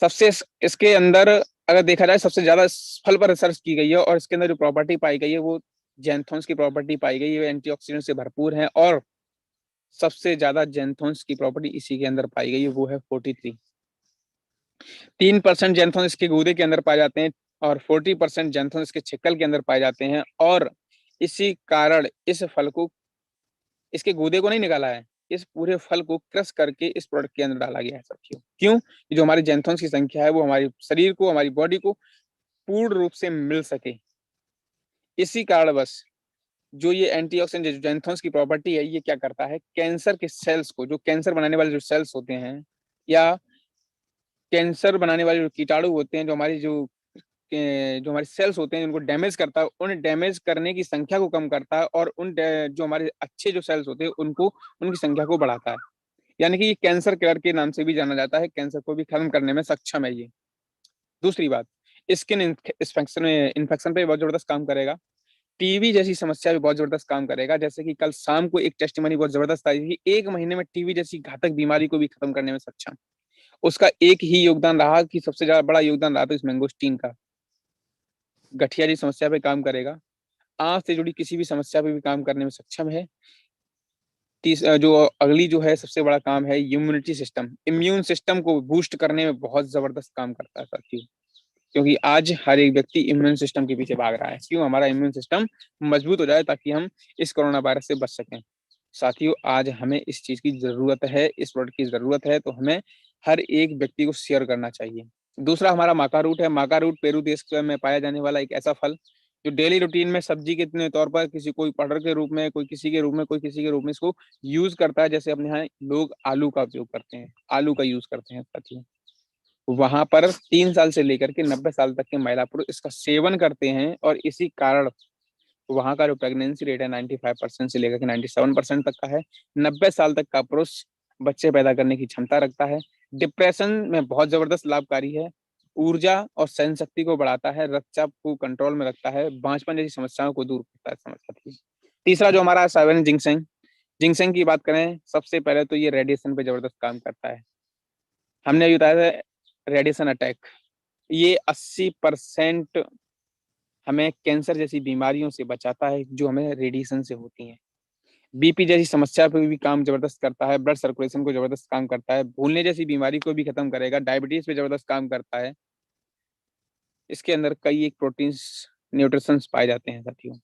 सबसे इसके अंदर अगर देखा जाए, सबसे ज्यादा फल पर रिसर्च की गई है, और इसके अंदर जो प्रॉपर्टी पाई गई है वो जैंथोन्स की प्रॉपर्टी पाई गई है, एंटीऑक्सीडेंट से भरपूर है। और सबसे ज्यादा जैंथोन्स की प्रॉपर्टी इसी के अंदर पाई गई है, वो है 43। 3% जैंथोन्स इसके गूदे के अंदर पाए जाते हैं, और 40% जैंथोन्स इसके छिक्कल के अंदर पाए जाते हैं, और इसी कारण इस फल को, इसके गूदे को नहीं निकाला है, इस पूरे फल को क्रश करके इस प्रोडक्ट के अंदर डाला गया है साथियों। क्यों? जो हमारी जेंथोन्स की संख्या है वो हमारे शरीर को, हमारी बॉडी को पूर्ण रूप से मिल सके। इसी कारण बस जो ये एंटीऑक्सीडेंट जेंथोन्स की प्रॉपर्टी है, ये क्या करता है, कैंसर के सेल्स को, जो कैंसर बनाने वाले जो सेल्स होते हैं या कैंसर बनाने वाले जो कीटाणु होते हैं, जो हमारे सेल्स होते हैं, उनको डैमेज करता है, उन डैमेज करने की संख्या को कम करता है और जो हमारे अच्छे जो सेल्स होते हैं उनको, उनकी संख्या को बढ़ाता है। यानी कि ये कैंसर किलर के नाम से भी जाना जाता है, कैंसर को भी खत्म करने में सक्षम है ये। दूसरी बात, स्किन इन्फेक्शन पे बहुत जबरदस्त काम करेगा, टीबी जैसी समस्या भी बहुत जबरदस्त काम करेगा। जैसे कि कल शाम को एक टेस्टिमनी बहुत जबरदस्त आई थी, 1 महीने में टीबी जैसी घातक बीमारी को भी खत्म करने में सक्षम। उसका एक ही योगदान रहा कि सबसे ज्यादा बड़ा योगदान रहा था इस मैंगोस्टीन का। गठिया जी समस्या पे काम करेगा, आंख से जुड़ी किसी भी समस्या पे भी काम करने में सक्षम है। जो अगली जो है सबसे बड़ा काम है इम्यूनिटी सिस्टम, इम्यून सिस्टम को बूस्ट करने में बहुत जबरदस्त काम करता है साथियों। क्योंकि आज हर एक व्यक्ति इम्यून सिस्टम के पीछे भाग रहा है, क्यों? हमारा इम्यून सिस्टम मजबूत हो जाए ताकि हम इस कोरोना वायरस से बच सकें। साथियों, आज हमें इस चीज की जरूरत है, इस प्रोडक्ट की जरूरत है, तो हमें हर एक व्यक्ति को शेयर करना चाहिए। दूसरा हमारा माका रूट है। माका रूट पेरू देश में पाया जाने वाला एक ऐसा फल जो डेली रूटीन में सब्जी के तौर पर किसी, कोई पाउडर के रूप में, कोई किसी के रूप में, कोई किसी के रूप में इसको यूज करता है। जैसे अपने यहाँ लोग आलू का उपयोग करते हैं, आलू का यूज करते हैं साथियों। वहां पर 3 साल से लेकर के 90 साल तक के महिला पुरुष इसका सेवन करते हैं और इसी कारण वहां का जो प्रेगनेंसी रेट है 95% से लेकर के 97% तक का है। 90 साल तक का पुरुष बच्चे पैदा करने की क्षमता रखता है। डिप्रेशन में बहुत जबरदस्त लाभकारी है, ऊर्जा और सहन शक्ति को बढ़ाता है, रक्तचाप को कंट्रोल में रखता है, बांझपन जैसी समस्याओं को दूर करता है। समझ सकती है। तीसरा जो हमारा साइवन जिंगसेंग, जिंगसेंग की बात करें, सबसे पहले तो ये रेडिएशन पे जबरदस्त काम करता है। हमने अभी बताया था रेडिएशन अटैक, ये 80% हमें कैंसर जैसी बीमारियों से बचाता है जो हमें रेडिएशन से होती हैं। बीपी जैसी समस्या पे भी काम जबरदस्त करता है, ब्लड सर्कुलेशन को जबरदस्त काम करता है, भूलने जैसी बीमारी को भी खत्म करेगा, डायबिटीज पे जबरदस्त काम करता है। इसके अंदर कई एक प्रोटीन्स, न्यूट्रिशंस पाए जाते हैं साथियों।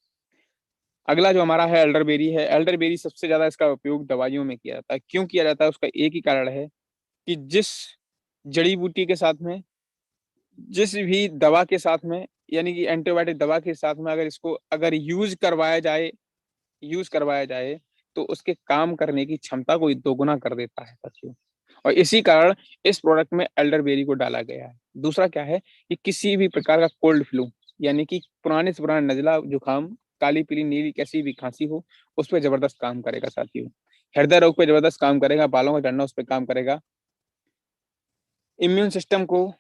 अगला जो हमारा है एल्डरबेरी है। एल्डरबेरी सबसे ज्यादा इसका उपयोग दवाइयों में किया जाता है। क्यों किया जाता है? उसका एक ही कारण है कि जिस जड़ी बूटी के साथ में, जिस भी दवा के साथ में, यानी कि एंटीबायोटिक दवा के साथ में अगर यूज करवाया जाए तो उसके काम करने की क्षमता को दोगुना कर देता है साथियों। और इसी कारण इस प्रोडक्ट में एल्डरबेरी को डाला गया है। दूसरा क्या है कि किसी भी प्रकार का कोल्ड फ्लू, यानी कि पुराने से पुराना नजला, जुकाम, काली पीली नीली कैसी भी खांसी हो, उस पर जबरदस्त काम करेगा साथियों। हृदय रोग पे जबरदस्त काम करेगा, बालों का झड़ना उस पर काम करेगा, इम्यून सिस्टम को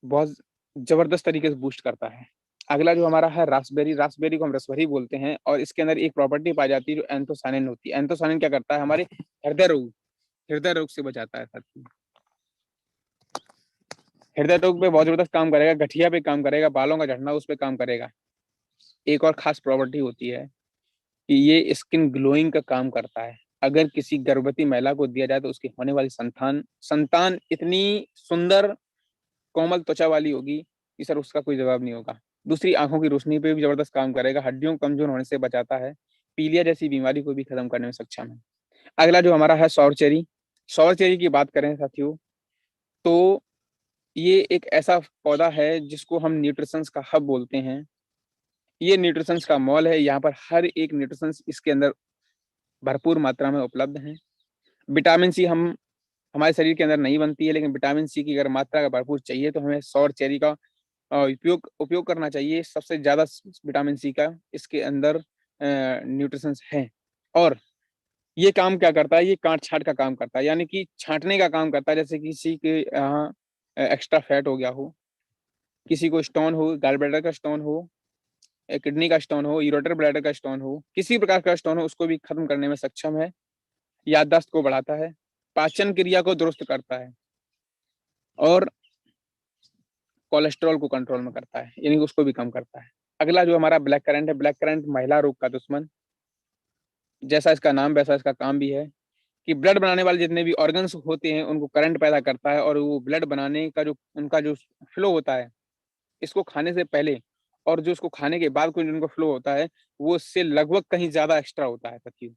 बहुत जबरदस्त तरीके से बूस्ट करता है। अगला जो हमारा है रास्पबेरी, रास्पबेरी को हम रसभरी बोलते हैं और इसके अंदर एक प्रॉपर्टी पाई जाती है जो एंथोसायनिन होती है। एंथोसायनिन क्या करता है? हमारे हृदय रोग से बचाता है साथियों। हृदय रोग पे बहुत जबरदस्त काम करेगा, गठिया पे काम करेगा, बालों का झड़ना उस पे काम करेगा। एक और खास प्रॉपर्टी होती है कि ये स्किन ग्लोइंग का काम करता है। अगर किसी गर्भवती महिला को दिया जाए तो उसकी होने वाली संतान इतनी सुंदर कोमल त्वचा वाली होगी कि सर उसका कोई जवाब नहीं होगा। दूसरी, आंखों की रोशनी पे भी जबरदस्त काम करेगा, हड्डियों को कमजोर होने से बचाता है, पीलिया जैसी बीमारी को भी खत्म करने में सक्षम है। अगला जो हमारा है सौर चेरी। सौर चेरी की बात करें साथियों तो ये एक ऐसा पौधा है जिसको हम न्यूट्रिशंस का हब बोलते हैं। ये न्यूट्रिशंस का मॉल है, यहाँ पर हर एक न्यूट्रिशंस इसके अंदर भरपूर मात्रा में उपलब्ध है। विटामिन सी हमारे शरीर के अंदर नहीं बनती है, लेकिन विटामिन सी की अगर मात्रा का भरपूर चाहिए तो हमें सौर चेरी का उपयोग करना चाहिए। सबसे ज्यादा विटामिन सी का इसके अंदर न्यूट्रिशंस है। और ये काम क्या करता है? ये काट छाट का काम करता है, यानी कि छांटने का काम करता है। जैसे किसी के यहाँ एक्स्ट्रा फैट हो गया हो, किसी को स्टोन हो, गॉल ब्लैडर का स्टोन हो, किडनी का स्टोन हो, यूरेटर ब्लैडर का स्टोन हो, किसी प्रकार का स्टोन हो, उसको भी खत्म करने में सक्षम है। याददाश्त को बढ़ाता है, पाचन क्रिया को दुरुस्त करता है और कोलेस्ट्रॉल को कंट्रोल में करता है, यानी कि उसको भी कम करता है। अगला जो हमारा ब्लैक करंट है। ब्लैक करंट महिला रोग का दुश्मन, जैसा इसका नाम वैसा इसका काम भी है कि ब्लड बनाने वाले जितने भी ऑर्गन्स होते हैं उनको करंट पैदा करता है और वो ब्लड बनाने का जो उनका जो फ्लो होता है, इसको खाने से पहले और जो उसको खाने के बाद कोई उनको फ्लो होता है वो उससे लगभग कहीं ज्यादा एक्स्ट्रा होता है साथियों।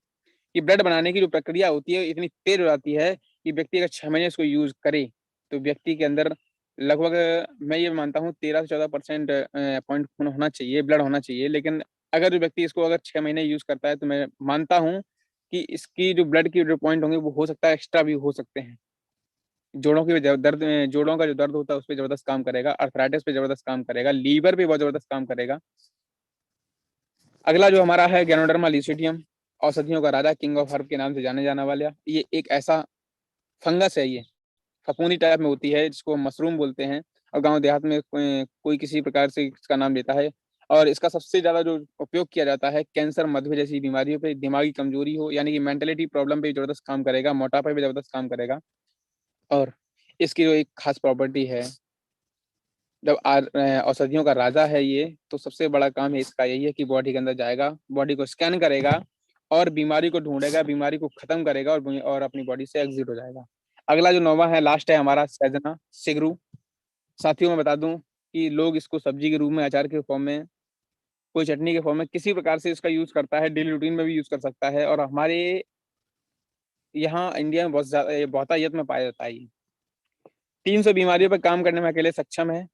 कि ब्लड बनाने की जो प्रक्रिया होती है इतनी तेज हो जाती है कि व्यक्ति अगर 6 महीने इसको यूज करे तो व्यक्ति के अंदर लगभग मैं ये मानता हूँ 13 से 14% पॉइंट खून होना चाहिए, ब्लड होना चाहिए। लेकिन अगर जो व्यक्ति इसको अगर 6 महीने यूज करता है तो मैं मानता हूँ कि इसकी जो ब्लड की जो पॉइंट होंगे वो हो सकता है एक्स्ट्रा भी हो सकते हैं। जोड़ों की दर्द, जोड़ों का जो दर्द होता है उस पर जबरदस्त काम करेगा, अर्थराइटिस पे जबरदस्त काम करेगा, लीवर पे बहुत जबरदस्त काम करेगा। अगला जो हमारा है गैनोडर्मा ल्यूसिडियम, औषधियों का राजा, किंग ऑफ हर्ब के नाम से जाने जाने वाला ये एक ऐसा फंगस है, ये फफूंदी टाइप में होती है जिसको मशरूम बोलते हैं और गांव देहात में कोई किसी प्रकार से इसका नाम लेता है। और इसका सबसे ज्यादा जो उपयोग किया जाता है कैंसर, मधुमेह जैसी बीमारियों पे, दिमागी कमजोरी हो यानी कि मेंटलिटी प्रॉब्लम पे जबरदस्त काम करेगा, मोटापे पे जबरदस्त काम करेगा। और इसकी जो एक खास प्रॉपर्टी है, जब औषधियों का राजा है ये, तो सबसे बड़ा काम है इसका यही है कि बॉडी के अंदर जाएगा, बॉडी को स्कैन करेगा और बीमारी को ढूंढेगा, बीमारी को खत्म करेगा और अपनी बॉडी से एग्जिट हो जाएगा। अगला जो नौवा है, लास्ट है हमारा, सहजना सिगरू। साथियों मैं बता दूं कि लोग इसको सब्जी के रूप में, अचार के फॉर्म में, कोई चटनी के फॉर्म में, किसी प्रकार से इसका यूज करता है, डेली रूटीन में भी यूज कर सकता है। और हमारे यहाँ इंडिया में बहुत ज्यादा बहुतायत में पाया जाता है ये। 300 बीमारियों पर काम करने में अकेले सक्षम है।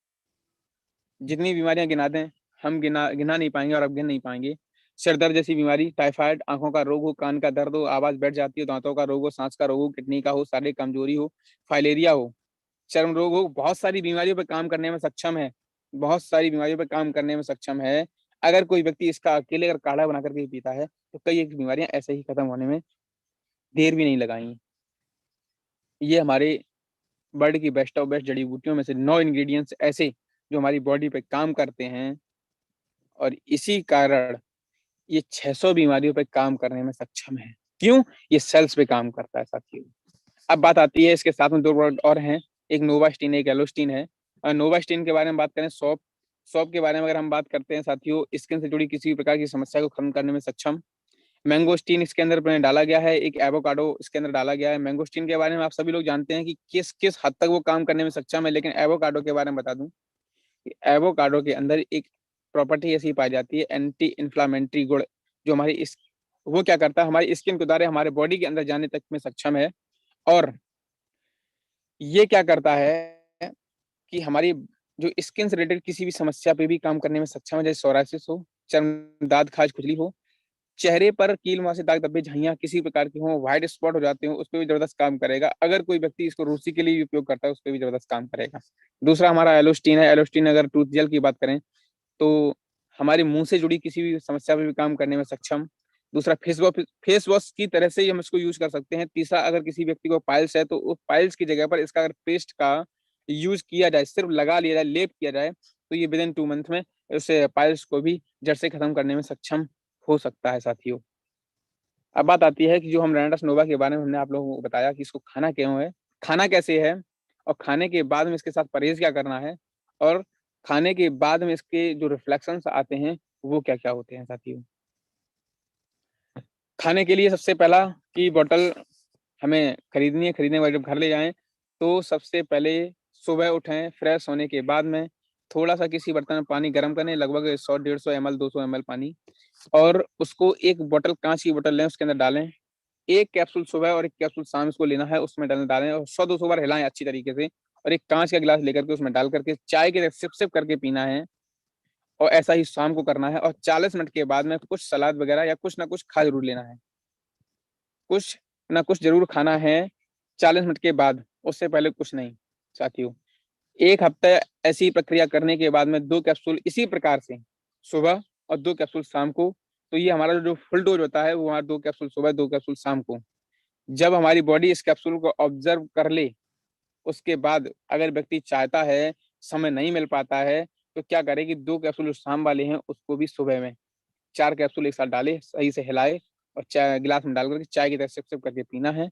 जितनी बीमारियां गिना दें हम गिना नहीं पाएंगे और अब गिन नहीं पाएंगे। सिर दर्द जैसी बीमारी, टाइफाइड, आंखों का रोग हो, कान का दर्द हो, आवाज बैठ जाती हो, दांतों का रोग हो, सांस का रोग हो, किडनी का हो, शारीरिक कमजोरी हो, फाइलेरिया हो, चर्म रोग हो, बहुत सारी बीमारियों पर काम करने में सक्षम है। बहुत सारी बीमारियों पर काम करने में सक्षम है। अगर कोई व्यक्ति इसका अकेले अगर काढ़ा बना करके पीता है तो कई एक बीमारियां ऐसे ही खत्म होने में देर भी नहीं लगाई। ये हमारे वर्ल्ड की बेस्ट ऑफ बेस्ट जड़ी बूटियों में से 9 इंग्रेडिएंट्स ऐसे जो हमारी बॉडी पे काम करते हैं और इसी कारण ये 600 बीमारियों पे काम करने में सक्षम है। क्यों? ये सेल्स पे काम करता है साथियों। अब बात आती है इसके साथ में 2 वर्ड और हैं, एक नोवास्टीन, एक एलोस्टीन है। नोवास्टीन के बारे में बात करें, सौंफ, सौंफ के बारे में अगर हम बात करते हैं साथियों, स्किन से जुड़ी किसी भी प्रकार की समस्या को खत्म करने में सक्षम। मैंगोस्टीन इसके अंदर डाला गया है, एक एवोकाडो इसके अंदर डाला गया है। मैंगोस्टीन के बारे में आप सभी लोग जानते हैं कि किस किस हद तक वो काम करने में सक्षम है, लेकिन एवोकाडो के बारे में बता दूं कि एवोकाडो के अंदर एक प्रॉपर्टी ऐसी पाई जाती है, एंटी इन्फ्लामेटरी गुण, जो हमारी इस वो क्या करता है, हमारी स्किन के द्वारा हमारे बॉडी के अंदर जाने तक में सक्षम है। और ये क्या करता है कि हमारी जो स्किन से रिलेटेड किसी भी समस्या पे भी काम करने में सक्षम है, जैसे सोरासिस हो, चर्म, दाद, खाज, खुजली हो, चेहरे पर कील मुहासे, दाग धब्बे, झाइयां किसी प्रकार की हो, व्हाइट स्पॉट हो जाते हो, उस पर भी जबरदस्त काम करेगा। अगर कोई व्यक्ति इसको रूसी के लिए उपयोग करता है उस पर भी जबरदस्त काम करेगा। दूसरा हमारा एलोस्टीन है। एलोस्टीन अगर टूथ जेल की बात करें तो हमारे मुंह से जुड़ी किसी भी समस्या पे भी काम करने में सक्षम। दूसरा फेस वॉश की तरह से ही हम इसको यूज कर सकते हैं। तीसरा, अगर किसी व्यक्ति को पाइल्स है तो वो पाइल्स की जगह पर इसका अगर पेस्ट का यूज किया जाए, सिर्फ लगा लिया जाए, लेप किया जाए, तो ये विदिन 2 मंथ में उस पाइल्स को भी जड़ से खत्म करने में सक्षम हो सकता है साथियों। अब बात आती है कि जो हम रेनाडस नोवा के बारे में हमने आप लोगों को बताया कि इसको खाना क्यों है, खाना कैसे है, और खाने के बाद में इसके साथ परहेज क्या करना है, और खाने के बाद में इसके जो रिफ्लेक्शंस आते हैं वो क्या क्या होते हैं साथियों। खाने के लिए सबसे पहला की बोतल हमें खरीदनी है। खरीदने के बाद जब घर ले जाएं तो सबसे पहले सुबह उठें, फ्रेश होने के बाद में थोड़ा सा किसी बर्तन में पानी गर्म करें, लगभग 100-150 ml, 200 ml पानी, और उसको एक बोतल, कांच की बोतल लें, उसके अंदर डालें। एक कैप्सूल सुबह और एक कैप्सूल शाम इसको लेना है, उसमें डालें और 100-200 बार हिलाएं अच्छी तरीके से, और एक कांच का गिलास लेकर के उसमें डाल करके चाय के सिप सिप करके पीना है। और ऐसा ही शाम को करना है। और 40 मिनट के बाद में कुछ सलाद वगैरह या कुछ ना कुछ खा जरूर लेना है, कुछ ना कुछ जरूर खाना है 40 मिनट के बाद, उससे पहले कुछ नहीं साथियों। 1 हफ्ते ऐसी प्रक्रिया करने के बाद में 2 कैप्सूल इसी प्रकार से सुबह और 2 कैप्सूल शाम को, तो ये हमारा जो फुल डोज होता है वो हमारा 2 कैप्सूल सुबह, 2 कैप्सूल शाम को। जब हमारी बॉडी इस कैप्सूल को ऑब्जर्व कर ले, उसके बाद अगर व्यक्ति चाहता है, समय नहीं मिल पाता है, तो क्या करे कि 2 कैप्सूल जो शाम वाले हैं उसको भी सुबह में 4 कैप्सूल एक साथ डाले, सही से हिलाए और चाय गिलास में डाल करके चाय की तरह सिप सिप करके पीना है।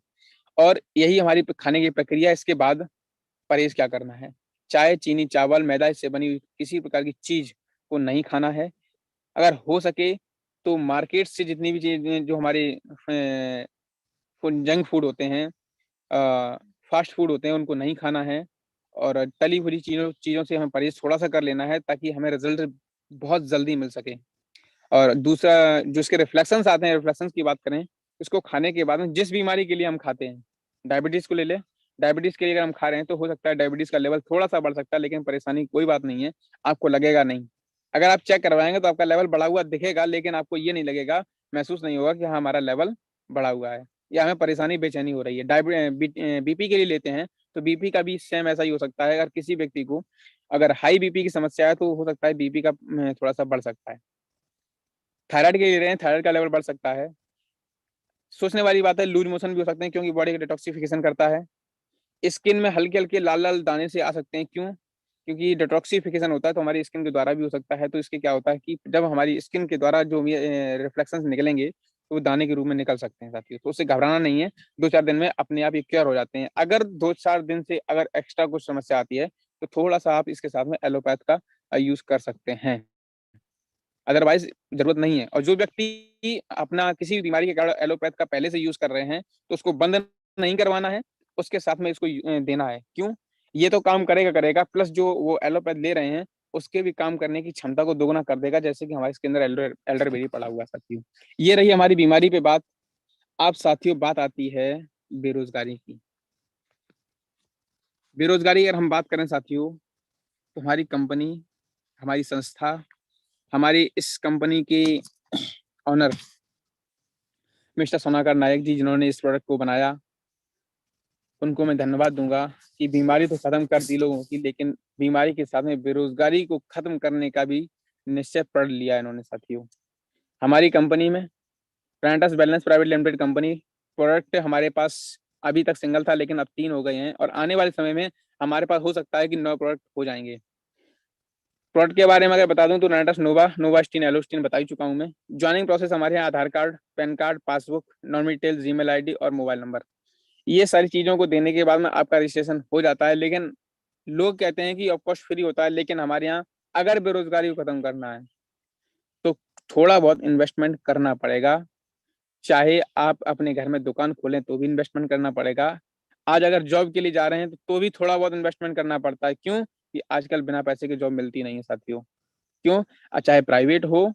और यही हमारी खाने की प्रक्रिया। इसके बाद परहेज क्या करना है, चाय, चीनी, चावल, मैदा से बनी हुई किसी प्रकार की चीज को नहीं खाना है। अगर हो सके तो मार्केट से जितनी भी चीजें जो हमारे जंक फूड होते हैं, फास्ट फूड होते हैं, उनको नहीं खाना है। और तली भुनी चीजों चीजों से हमें परहेज थोड़ा सा कर लेना है ताकि हमें रिजल्ट बहुत जल्दी मिल सके। और दूसरा जो इसके रिफ्लेक्शंस आते हैं, रिफ्लेक्शंस की बात करें, इसको खाने के बाद में जिस बीमारी के लिए हम खाते हैं, डायबिटीज को ले ले, डायबिटीज के लिए अगर हम खा रहे हैं तो हो सकता है डायबिटीज का लेवल थोड़ा सा बढ़ सकता है, लेकिन परेशानी कोई बात नहीं है, आपको लगेगा नहीं। अगर आप चेक करवाएंगे तो आपका लेवल बढ़ा हुआ दिखेगा, लेकिन आपको ये नहीं लगेगा, महसूस नहीं होगा कि हाँ हमारा लेवल बढ़ा हुआ है या हमें परेशानी बेचैनी हो रही है। बीपी के लिए लेते हैं तो बीपी का भी सेम ऐसा ही हो सकता है। अगर किसी व्यक्ति को अगर हाई बीपी की समस्या है तो हो सकता है बीपी का थोड़ा सा बढ़ सकता है। थायराइड के लिए ले रहे हैं, थायराइड का लेवल बढ़ सकता है। सोचने वाली बात है, लूज मोशन भी हो सकते हैं क्योंकि बॉडी का डिटॉक्सिफिकेशन करता है। स्किन में हल्के हल्के लाल लाल दाने से आ सकते हैं, क्यों? क्योंकि डिटॉक्सिफिकेशन होता है तो हमारी स्किन के द्वारा भी हो सकता है। तो इसके क्या होता है कि जब हमारी स्किन के द्वारा जो रिफ्लेक्शन निकलेंगे तो वो दाने के रूप में निकल सकते हैं साथियों। तो उससे घबराना नहीं है, 2-4 दिन में अपने आप ये क्लियर हो जाते हैं। अगर 2-4 दिन से अगर एक्स्ट्रा कुछ समस्या आती है तो थोड़ा सा आप इसके साथ में एलोपैथ का यूज कर सकते हैं, अदरवाइज जरूरत नहीं है। और जो व्यक्ति अपना किसी भी बीमारी के कारण एलोपैथ का पहले से यूज कर रहे हैं तो उसको बंद नहीं करवाना है, उसके साथ में इसको देना है। क्यों? ये तो काम करेगा करेगा, प्लस जो वो एलोपैथ ले रहे हैं उसके भी काम करने की क्षमता को दोगुना कर देगा, जैसे कि हमारे इसके अंदर एल्डरबेरी पड़ा हुआ है साथियों। ये रही हमारी बीमारी पे बात। आप साथियों, बात आती है बेरोजगारी की। बेरोजगारी अगर हम बात करें साथियों तो हमारी कंपनी, हमारी संस्था, हमारी इस कंपनी के ऑनर मिस्टर सोनाकर नायक जी, जिन्होंने इस प्रोडक्ट को बनाया, उनको मैं धन्यवाद दूंगा कि बीमारी तो खत्म कर दी लोगों की, लेकिन बीमारी के साथ में बेरोजगारी को खत्म करने का भी निश्चय प्रण लिया इन्होंने साथियों। हमारी कंपनी में plants wellness private limited company, product हमारे पास अभी तक सिंगल था लेकिन अब 3 हो गए हैं, और आने वाले समय में हमारे पास हो सकता है कि 9 प्रोडक्ट हो जाएंगे। प्रोडक्ट के बारे में अगर बता दूं तो नाइट्रस नोवा, नोवास्टीन, एलोस्टीन बता ही चुका हूं मैं। ज्वाइनिंग प्रोसेस हमारे यहाँ Aadhaar card, pan card, passbook, नॉन डिटेल, जीमेल आईडी और मोबाइल नंबर, ये सारी चीजों को देने के बाद में आपका रजिस्ट्रेशन हो जाता है। लेकिन लोग कहते हैं कि ऑफ कोर्स फ्री होता है, लेकिन हमारे यहाँ अगर बेरोजगारी को खत्म करना है तो थोड़ा बहुत इन्वेस्टमेंट करना पड़ेगा। चाहे आप अपने घर में दुकान खोलें तो भी इन्वेस्टमेंट करना पड़ेगा। आज अगर जॉब के लिए जा रहे हैं तो भी थोड़ा बहुत इन्वेस्टमेंट करना पड़ता है। क्यों? कि आजकल बिना पैसे के जॉब मिलती नहीं है साथियों। क्यों? चाहे प्राइवेट हो,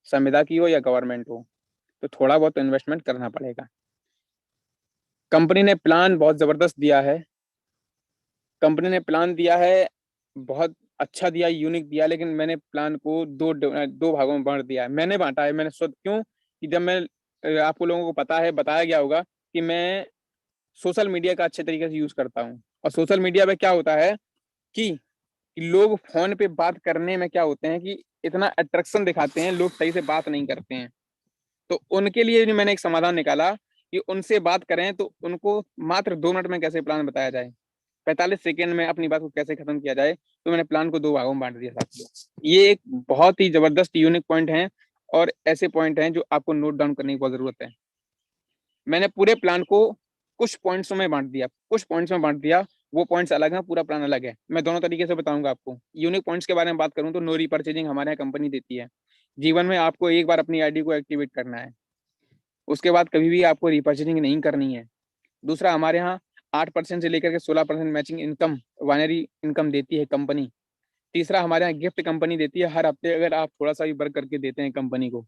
संविदा की हो या गवर्नमेंट हो, तो थोड़ा बहुत इन्वेस्टमेंट करना पड़ेगा। कंपनी ने प्लान बहुत जबरदस्त दिया है। कंपनी ने प्लान दिया है, बहुत अच्छा दिया, यूनिक दिया, लेकिन मैंने प्लान को दो भागों में बांट दिया है। मैंने बांटा है, मैंने खुद। क्यों? कि जब मैं आपको लोगों को पता है, बताया गया होगा कि मैं सोशल मीडिया का अच्छे तरीके से यूज करता हूँ। और सोशल मीडिया पे क्या होता है कि लोग फोन पे बात करने में क्या होते हैं कि इतना अट्रैक्शन दिखाते हैं, लोग सही से बात नहीं करते हैं। तो उनके लिए भी मैंने एक समाधान निकाला कि उनसे बात करें तो उनको मात्र 2 मिनट में कैसे प्लान बताया जाए, 45 सेकंड में अपनी बात को कैसे खत्म किया जाए। तो मैंने प्लान को 2 भागों में बांट दिया साथियों। ये एक बहुत ही जबरदस्त यूनिक पॉइंट है, और ऐसे पॉइंट हैं जो आपको नोट डाउन करने की बहुत जरूरत है। मैंने पूरे प्लान को कुछ पॉइंट्स में बांट दिया, कुछ पॉइंट्स में बांट दिया। वो पॉइंट्स अलग हैं, पूरा प्लान अलग है। मैं दोनों तरीके से बताऊंगा आपको। यूनिक पॉइंट्स के बारे में बात करूं तो नो रीपरचेजिंग हमारे यहाँ कंपनी देती है। जीवन में आपको एक बार अपनी आईडी को एक्टिवेट करना है, उसके बाद कभी भी आपको रीपरचेजिंग नहीं करनी है। दूसरा, हमारे यहाँ 8% से लेकर के 16% मैचिंग इनकम, वाइनरी इनकम देती है कंपनी। तीसरा, हमारे यहाँ गिफ्ट कंपनी देती है हर हफ्ते, अगर आप थोड़ा सा भी वर्क करके देते हैं कंपनी को।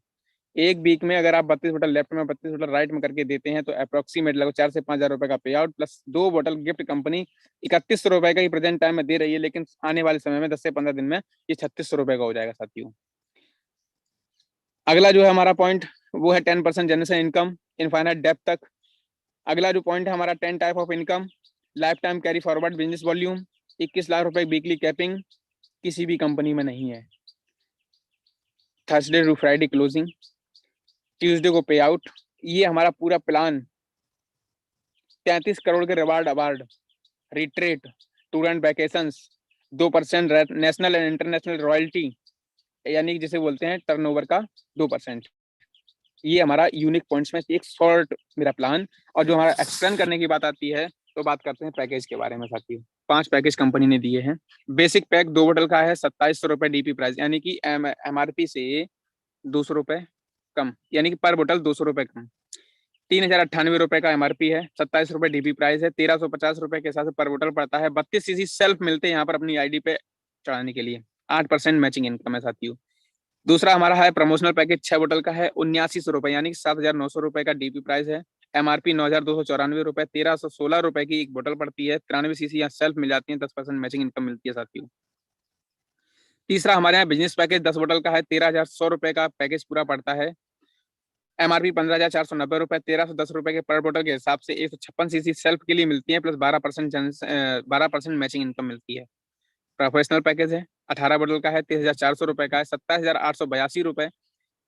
एक वीक में अगर आप 32 बोतल लेफ्ट में 32 बोतल राइट में करके देते हैं तो अप्रोक्सीमेट लगभग 4 से 5 हजार रुपए का पे आउट, प्लस 2 बोतल गिफ्ट कंपनी 3100 रुपए का ही प्रेजेंट टाइम में दे रही है, लेकिन आने वाले समय में 10 से 15 दिन में ये 3600 रुपए का हो जाएगा साथियों। अगला जो है हमारा पॉइंट वो है 10% जनरेशन इनकम इनफाइनाइट डेप्थ तक। अगला जो पॉइंट है हमारा 10 type of income, life time carry forward business volume, 21 lakh रुपए वीकली कैपिंग, किसी भी कंपनी में नहीं है। Thursday to Friday closing, Tuesday को पे आउट। ये हमारा पूरा प्लान 33 करोड़ के reward award, retreat, tour and vacations, 2% national and international royalty, यानी जिसे बोलते हैं टर्नओवर का 2%। ये हमारा यूनिक पॉइंट्स में एक शॉर्ट मेरा प्लान। और जो हमारा एक्सप्लेन करने की बात आती है तो बात करते हैं पैकेज के बारे में साथियों। 5 पैकेज कंपनी ने दिए हैं। बेसिक पैक 2 बोतल का है 2700 रुपए डीपी प्राइस, यानी कि एमआरपी से 200 रुपए कम, यानी कि पर बोतल 200 रुपए कम। 3098 रुपए का एमआरपी है, 27 रुपए डीपी प्राइस है, 1350 रुपए के हिसाब से पर बोतल पड़ता है। 32 सीसी सेल्फ मिलते हैं यहाँ पर अपनी आईडी पे चढ़ाने के लिए। 8% मैचिंग इनकम है साथियों। दूसरा हमारा है प्रमोशनल पैकेज, 6 बोतल का है 7900 रुपए, यानी कि 7900 रुपए का डीपी प्राइस है। एमआरपी 9294 रुपए, 1316 रुपए की एक बोतल पड़ती है। 93 सीसी यहाँ सेल्फ मिल जाती है, 10% मैचिंग इनकम मिलती है साथियों। तीसरा हमारे यहाँ बिजनेस पैकेज 10 बोतल का है, 13,100 रुपए का पैकेज पूरा पड़ता है। एमआरपी 15,490 रुपए, 1310 रुपए के पर बोतल के हिसाब से 156 सीसी सेल्फ के लिए मिलती है, प्लस 12% मैचिंग इनकम मिलती है। प्रोफेशनल पैकेज है, 18 बोतल का है, 30,400 रुपए का है, 27,882 रुपए,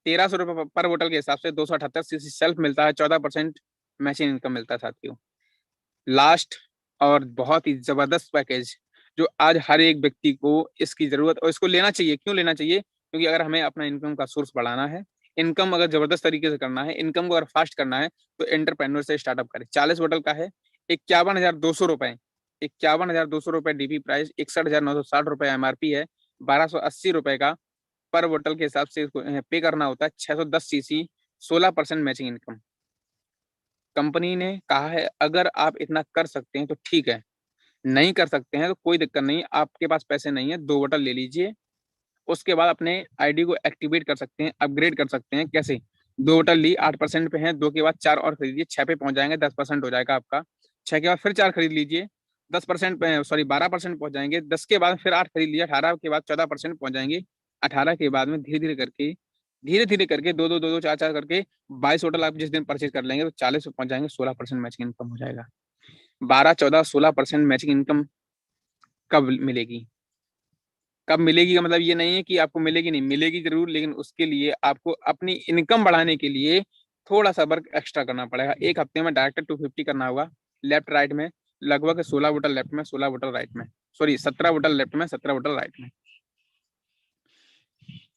1300 रुपए पर बोतल के हिसाब से 278 सीसी सेल्फ मिलता है, 14% मैचिंग इनकम मिलता है साथियों। लास्ट और बहुत ही जबरदस्त पैकेज जो आज हर एक व्यक्ति को इसकी जरूरत और इसको लेना चाहिए। क्यों लेना चाहिए? क्योंकि अगर हमें अपना इनकम का सोर्स बढ़ाना है, इनकम अगर जबरदस्त तरीके से करना है, इनकम को अगर फास्ट करना है, तो एंटरप्रेन्योर से स्टार्टअप करें। 40 बोतल का है, 51,200 रुपए, 51,200 रुपए डीपी प्राइस, 61,960 रुपए एमआरपी है, 1,280 रुपए का पर बोतल के हिसाब से पे करना होता है। 610 सीसी, 16% मैचिंग इनकम। कंपनी ने कहा है अगर आप इतना कर सकते हैं तो ठीक है, नहीं कर सकते हैं तो कोई दिक्कत नहीं, आपके पास पैसे नहीं है, 2 बोतल ले लीजिए। उसके बाद अपने आईडी को एक्टिवेट कर सकते हैं, अपग्रेड कर सकते हैं। कैसे? 2 बोतल ली, 8% पे है, 2 के बाद 4 और खरीदिए, 6 पे पहुंच जाएंगे, 10% हो जाएगा आपका। 6 के बाद फिर 4 खरीद लीजिए, 10% पे, सॉरी 12% पहुंच जाएंगे। 10 के बाद फिर 8 खरीद लीजिए, 18 के बाद 14% पहुंच जाएंगे। 18 के बाद में धीरे धीरे करके 2 4 करके 22 होटल आप जिस दिन परचेज कर लेंगे तो 40 पे पहुंच जाएंगे, 16% मैचिंग इनकम हो जाएगा। 12, 14, 16% मैचिंग इनकम कब मिलेगी? कब मिलेगी का मतलब ये नहीं है कि आपको मिलेगी, नहीं मिलेगी जरूर, लेकिन उसके लिए आपको अपनी इनकम बढ़ाने के लिए थोड़ा सा वर्क एक्स्ट्रा करना पड़ेगा। एक हफ्ते में डायरेक्ट 250 करना होगा, लेफ्ट राइट में लगभग 16 बोतल लेफ्ट में, 16 बोतल राइट में, सॉरी 17 बोतल लेफ्ट में, 17 बोतल राइट में।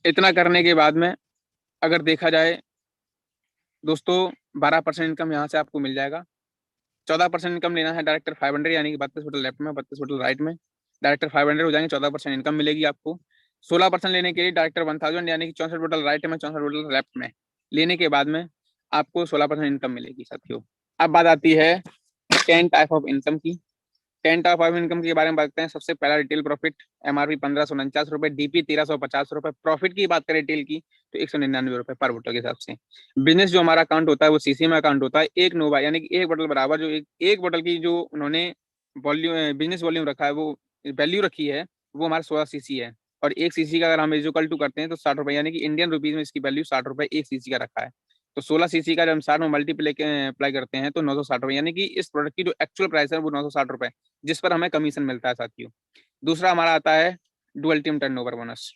इतना करने के बाद में अगर देखा जाए दोस्तों, 12% इनकम यहाँ से आपको मिल जाएगा। 14% इनकम लेना है डायरेक्टर 500, यानी कि 32 बोतल लेफ्ट में, 32 बोतल राइट में, डायरेक्टर 500 हो जाएंगे, 14% इनकम मिलेगी आपको। 16% लेने के लिए डायरेक्टर 1000, यानी कि 64 बोतल राइट में, 64 बोतल लेफ्ट में लेने के बाद में आपको 16% इनकम मिलेगी साथियों। अब बात आती है 10 टाइप ऑफ इनकम की। 10 टाइप ऑफ इनकम के बारे में बात करते हैं। सबसे पहला रिटेल प्रॉफिट, एमआरपी 1549 रुपए, डीपी 1350 रुपए। प्रॉफिट की बात करें रिटेल की तो 199 रुपए पर बोतल के हिसाब से। बिजनेस जो हमारा अकाउंट होता है वो सीसी में अकाउंट होता है। एक नोवा यानी कि एक बोतल बराबर, जो एक बोतल की जो उन्होंने वॉल्यूम, बिजनेस वॉल्यूम रखा है, वो वैल्यू रखी है, वो हमारा 16 सीसी है। और एक सीसी का अगर हम इक्वल टू करते हैं तो 60 रुपए, यानी कि इंडियन रुपीज में इसकी वैल्यू 60 रुपए एक सीसी का रखा है। तो 16 सीसी का जब हम 60 में मल्टीप्लाई अप्लाई करते हैं तो 960 रुपए, यानी कि इस प्रोडक्ट की जो एक्चुअल प्राइस है वो 960 रुपए, जिस पर हमें कमीशन मिलता है साथियों। दूसरा हमारा आता है डुअल टीम टर्नओवर बोनस।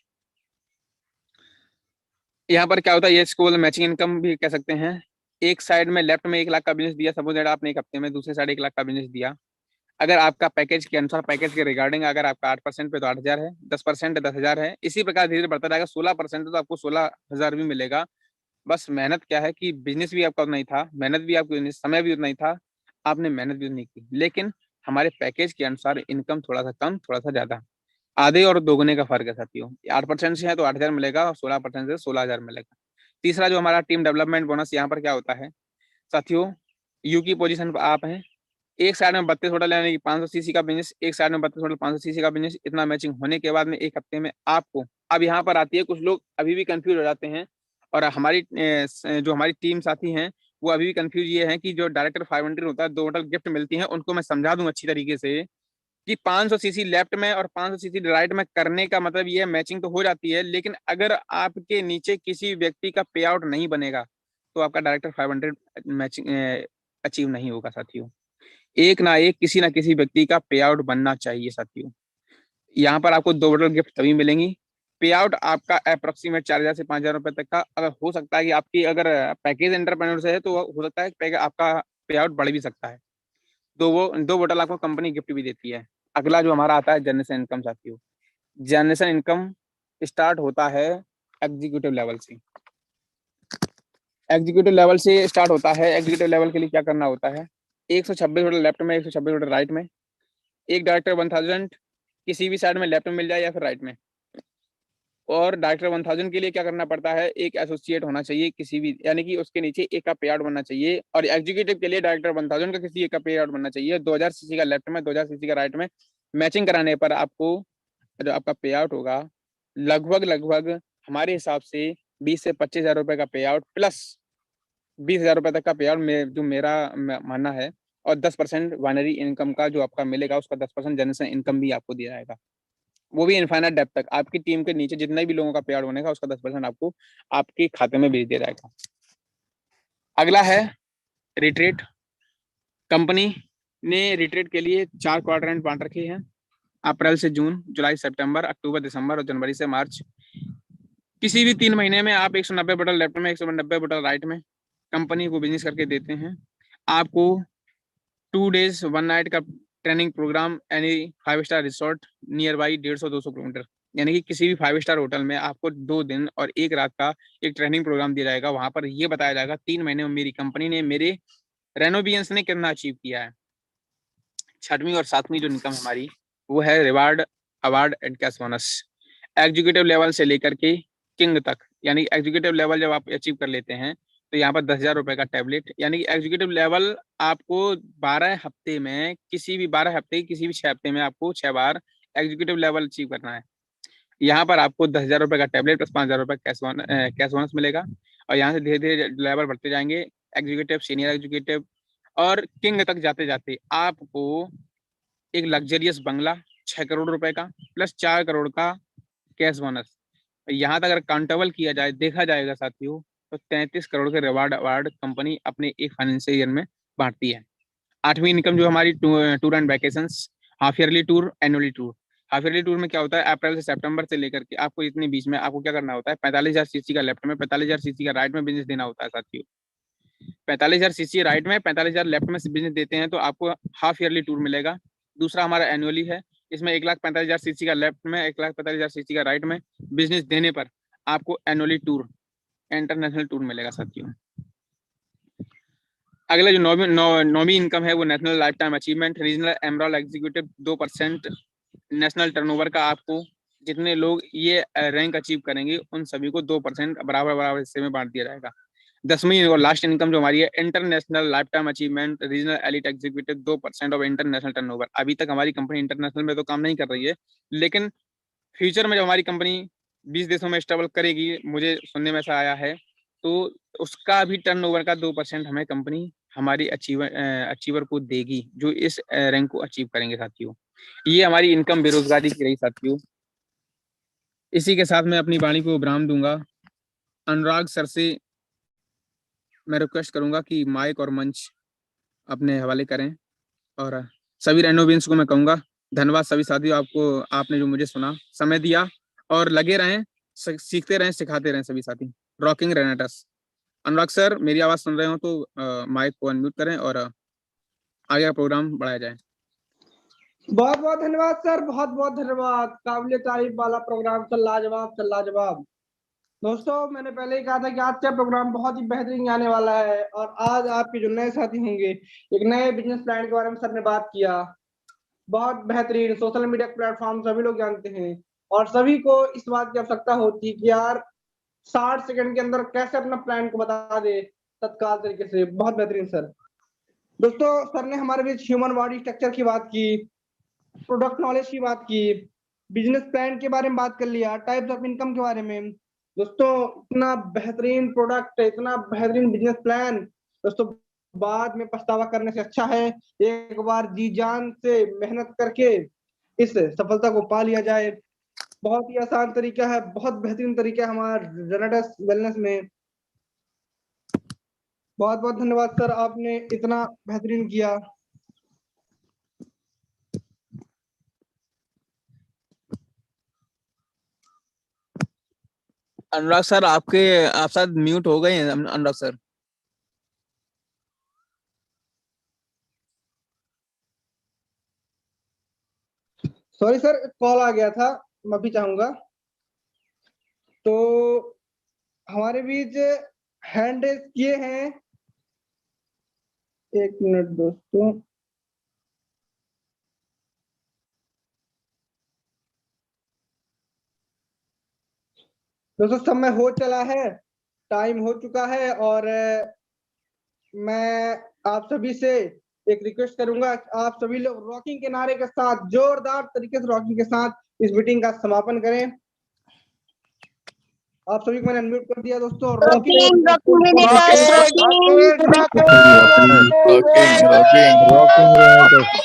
यहाँ पर क्या होता है, ये इसको मैचिंग इनकम भी कह सकते हैं। एक साइड में लेफ्ट में 1 लाख का बिजनेस दिया, सपोज दैट आपने एक हफ्ते में, दूसरे साइड 1 लाख का बिजनेस दिया। अगर आपका पैकेज के अनुसार, पैकेज के रिगार्डिंग अगर आपका 8% पे तो 8,000 है, 10% 10,000 है, इसी प्रकार धीरे धीरे बढ़ता जाएगा। 16% तो आपको 16,000 भी मिलेगा। बस मेहनत क्या है कि बिजनेस भी आपका उतना ही था, मेहनत भी आपको, समय भी उतना ही था, आपने मेहनत भी नहीं की, लेकिन हमारे पैकेज के अनुसार इनकम थोड़ा सा कम, थोड़ा सा ज्यादा, आधे और दोगुने का फर्क है साथियों। 8% से है तो 8,000 मिलेगा, और 16% से 16,000 मिलेगा। तीसरा जो हमारा टीम डेवलपमेंट बोनस, यहाँ पर क्या होता है साथियों, यू की पोजीशन पर आप हैं, एक साइड में 32 होटल यानी कि 500 सीसी का बिजनेस, एक साइड में 32 होटल 500 सीसी का बिजनेस। इतना मैचिंग होने के बाद में एक हफ्ते में आपको, अब यहाँ पर आती है, कुछ लोग अभी भी कंफ्यूज हो जाते हैं, और जो हमारी टीम साथी हैं वो अभी भी कंफ्यूज ये है कि जो डायरेक्टर 500 होता है, 2 होटल गिफ्ट मिलती हैं, उनको मैं समझा दूं अच्छी तरीके से कि 500 सीसी लेफ्ट में और 500 सीसी राइट में करने का मतलब ये मैचिंग तो हो जाती है, लेकिन अगर आपके नीचे किसी व्यक्ति का पे आउट नहीं बनेगा तो आपका डायरेक्टर 500 मैचिंग अचीव नहीं होगा साथियों। एक ना एक किसी ना किसी व्यक्ति का पे आउट बनना चाहिए साथियों। यहाँ पर आपको 2 बोतल गिफ्ट तभी मिलेंगी। पे आउट आपका अप्रोक्सीमेट 4,000 से 5,000 रुपए तक का अगर हो सकता है, कि आपकी अगर पैकेज एंटरप्रेन्योर से है तो हो सकता है कि आपका पे आउट बढ़ भी सकता है। 2 बोतल आपको कंपनी गिफ्ट भी देती है। अगला जो हमारा आता है जनरेशन इनकम साथियों। जनरेशन इनकम स्टार्ट होता है एग्जीक्यूटिव लेवल से। एग्जीक्यूटिव लेवल से स्टार्ट होता है। एग्जीक्यूटिव लेवल के लिए क्या करना होता है, 126 बोतल लेफ्ट में, 126 बोतल राइट में, एक डायरेक्टर 1000 किसी भी साइड में लेफ्ट में मिल जाए या फिर राइट में। और डायरेक्टर 1000 के लिए क्या करना पड़ता है, एक एसोसिएट होना चाहिए किसी भी, यानी कि उसके नीचे एक का पे आउट बनना चाहिए। और एग्जीक्यूटिव के लिए डायरेक्टर 1000 का किसी एक का पे आउट बनना चाहिए। 2000 सीसी का लेफ्ट में, 2000 सीसी का राइट में। मैचिंग कराने पर आपको जो आपका पे आउट होगा लगभग हमारे हिसाब से 20 से 25,000 रुपए का पे आउट प्लस 20,000 रुपए तक का पे आउट जो मेरा मानना है, और 10% वाइनरी इनकम का जो आपका मिलेगा, उसका 10% जनरेशन इनकम भी आपको दिया जाएगा, वो भी इनफाइनाइट डेप्थ तक। आपकी टीम के नीचे जितने भी लोगों का पे आउट बनेगा उसका 10% आपको आपके खाते में भेज दिया जाएगा। अगला है रिट्रीट। कंपनी ने रिट्रीट के लिए 4 क्वाड्रेंट बांट रखे हैं, अप्रैल से जून, जुलाई सितंबर, अक्टूबर दिसंबर और जनवरी से मार्च। किसी भी 3 महीने में आप 190 बोतल लेफ्ट में, 190 बोतल राइट में कंपनी को बिजनेस करके देते हैं। आपको 2 डेज 1 नाइट का training programme any 5 star resort near by 150-200 kilometre, यानी कि किसी भी 5 स्टार होटल में आपको 2 दिन और 1 रात का एक ट्रेनिंग प्रोग्राम दिया जाएगा। वहां पर यह बताया जाएगा 3 महीने में मेरी कंपनी ने, मेरे रेनोवियंस ने कितना अचीव किया है। 6वीं और 7वीं जो इनकम हमारी वो है reward, award and cash bonus. Executive level से लेकर के किंग तक, यानी एग्जीक्यूटिव लेवल जब आप अचीव कर लेते हैं तो यहाँ पर 10,000 रुपए का टैबलेट, यानी कि एग्जीक्यूटिव लेवल आपको 12 हफ्ते में, किसी भी 12 हफ्ते किसी भी 6 हफ्ते में आपको 6 बार एग्जीक्यूटिव लेवल अचीव करना है। यहाँ पर आपको 10,000 रुपए का टैबलेट प्लस 5,000 रुपए कैश बोनस मिलेगा। और यहाँ से धीरे धीरे लेवल बढ़ते जाएंगे, एग्जीक्यूटिव, सीनियर एग्जीक्यूटिव और किंग तक जाते जाते आपको एक लग्जरियस बंगला 6 करोड़ रुपए का प्लस 4 करोड़ का कैश बोनस। यहाँ तक अगर काउंटेबल किया जाए, देखा जाएगा साथियों, तो 33 करोड़ के रिवार्ड अवार्ड कंपनी अपने एक फाइनेंशियल ईयर में बांटती है। 8वीं इनकम जो हमारी tour and vacations, half yearly tour, annually tour. Half yearly tour में क्या होता है, अप्रैल से सितंबर से लेकर के आपको इतने बीच में आपको क्या करना होता है, 45,000 सीसी का लेफ्ट में, 45,000 सीसी का राइट में बिजनेस देना होता है साथियों। 45,000 सीसी राइट में, 45,000 लेफ्ट में बिजनेस देते हैं तो आपको हाफ ईयरली टूर मिलेगा। दूसरा हमारा एनुअली है, इसमें 1,45,000 सीसी का लेफ्ट में, 1,45,000 सीसी का राइट में बिजनेस देने पर आपको एनुअली टूर, इंटरनेशनल टूर मिलेगा साथियों। अगला जो नौवीं इनकम है वो national life time achievement, regional एमरॉल एग्जीक्यूटिव 2% नेशनल टर्नओवर का, आपको जितने लोग ये रैंक अचीव करेंगे उन सभी को 2% बराबर बराबर हिस्से में बांट दिया जाएगा। 10वीं और लास्ट इनकम जो हमारी है, international life time achievement, regional elite executive 2% of international turnover. अभी तक हमारी कंपनी इंटरनेशनल में तो काम नहीं कर रही है, लेकिन फ्यूचर में जब हमारी कंपनी 20 देशों में स्टेबल करेगी, मुझे सुनने में ऐसा आया है, तो उसका भी टर्नओवर का 2% हमें कंपनी हमारी अचीवर को देगी जो इस रैंक को अचीव करेंगे साथियों। ये हमारी इनकम बेरोजगारी की रही साथियों। इसी के साथ मैं अपनी वाणी को विराम दूंगा। अनुराग सर से मैं रिक्वेस्ट करूंगा कि माइक और मंच अपने हवाले करें, और सभी रेनोवियंस को मैं कहूंगा धन्यवाद सभी साथियों, आपको, आपने जो मुझे सुना, समय दिया, और लगे रहें, सीखते रहें, सिखाते रहें सभी साथी। रॉकिंग रेनेटस। अनुराग सर मेरी आवाज सुन रहे हो तो माइक को अनम्यूट करें और आगे का प्रोग्राम बढ़ाया जाए। बहुत बहुत धन्यवाद सर, बहुत बहुत धन्यवाद। काबिल तारीफ वाला प्रोग्राम सर, लाजवाब सर, लाजवाब। दोस्तों मैंने पहले ही कहा था कि आज का प्रोग्राम बहुत ही बेहतरीन आने वाला है, और आज आपके जो नए साथी होंगे, एक नए बिजनेस प्लान के बारे में सर ने बात किया, बहुत बेहतरीन। सोशल मीडिया प्लेटफॉर्म सभी लोग जानते हैं, और सभी को इस बात की आवश्यकता होती है कि यार 60 सेकंड के अंदर कैसे अपना प्लान को बता दे तत्काल तरीके से। बहुत बेहतरीन सर। दोस्तों सर ने हमारे बीच ह्यूमन बॉडी स्ट्रक्चर की बात की, प्रोडक्ट नॉलेज की बात की, बिजनेस प्लान के बारे में बात कर लिया, टाइप्स ऑफ इनकम के बारे में। दोस्तों इतना बेहतरीन प्रोडक्ट, इतना बेहतरीन बिजनेस प्लान, दोस्तों बाद में पछतावा करने से अच्छा है एक बार जी जान से मेहनत करके इस सफलता को पा लिया जाए। बहुत ही आसान तरीका है, बहुत बेहतरीन तरीका है हमारा रेनेटस वेलनेस में। बहुत बहुत धन्यवाद सर, आपने इतना बेहतरीन किया। अनुराग सर आप शायद म्यूट हो गए हैं अनुराग सर। सॉरी सर, कॉल आ गया था, मैं भी चाहूंगा। तो हमारे बीच हैंड रेस किए हैं, एक मिनट दोस्तों। दोस्तों समय हो चला है, टाइम हो चुका है, और मैं आप सभी से एक रिक्वेस्ट करूंगा कि आप सभी लोग रॉकिंग के नारे के साथ, जोरदार तरीके से रॉकिंग के साथ इस मीटिंग का समापन करें। आप सभी को मैंने अनम्यूट कर दिया दोस्तों। Rocking, rocking, Rocket, rocking, rocking, Rocking, rocking, rocking, rocking.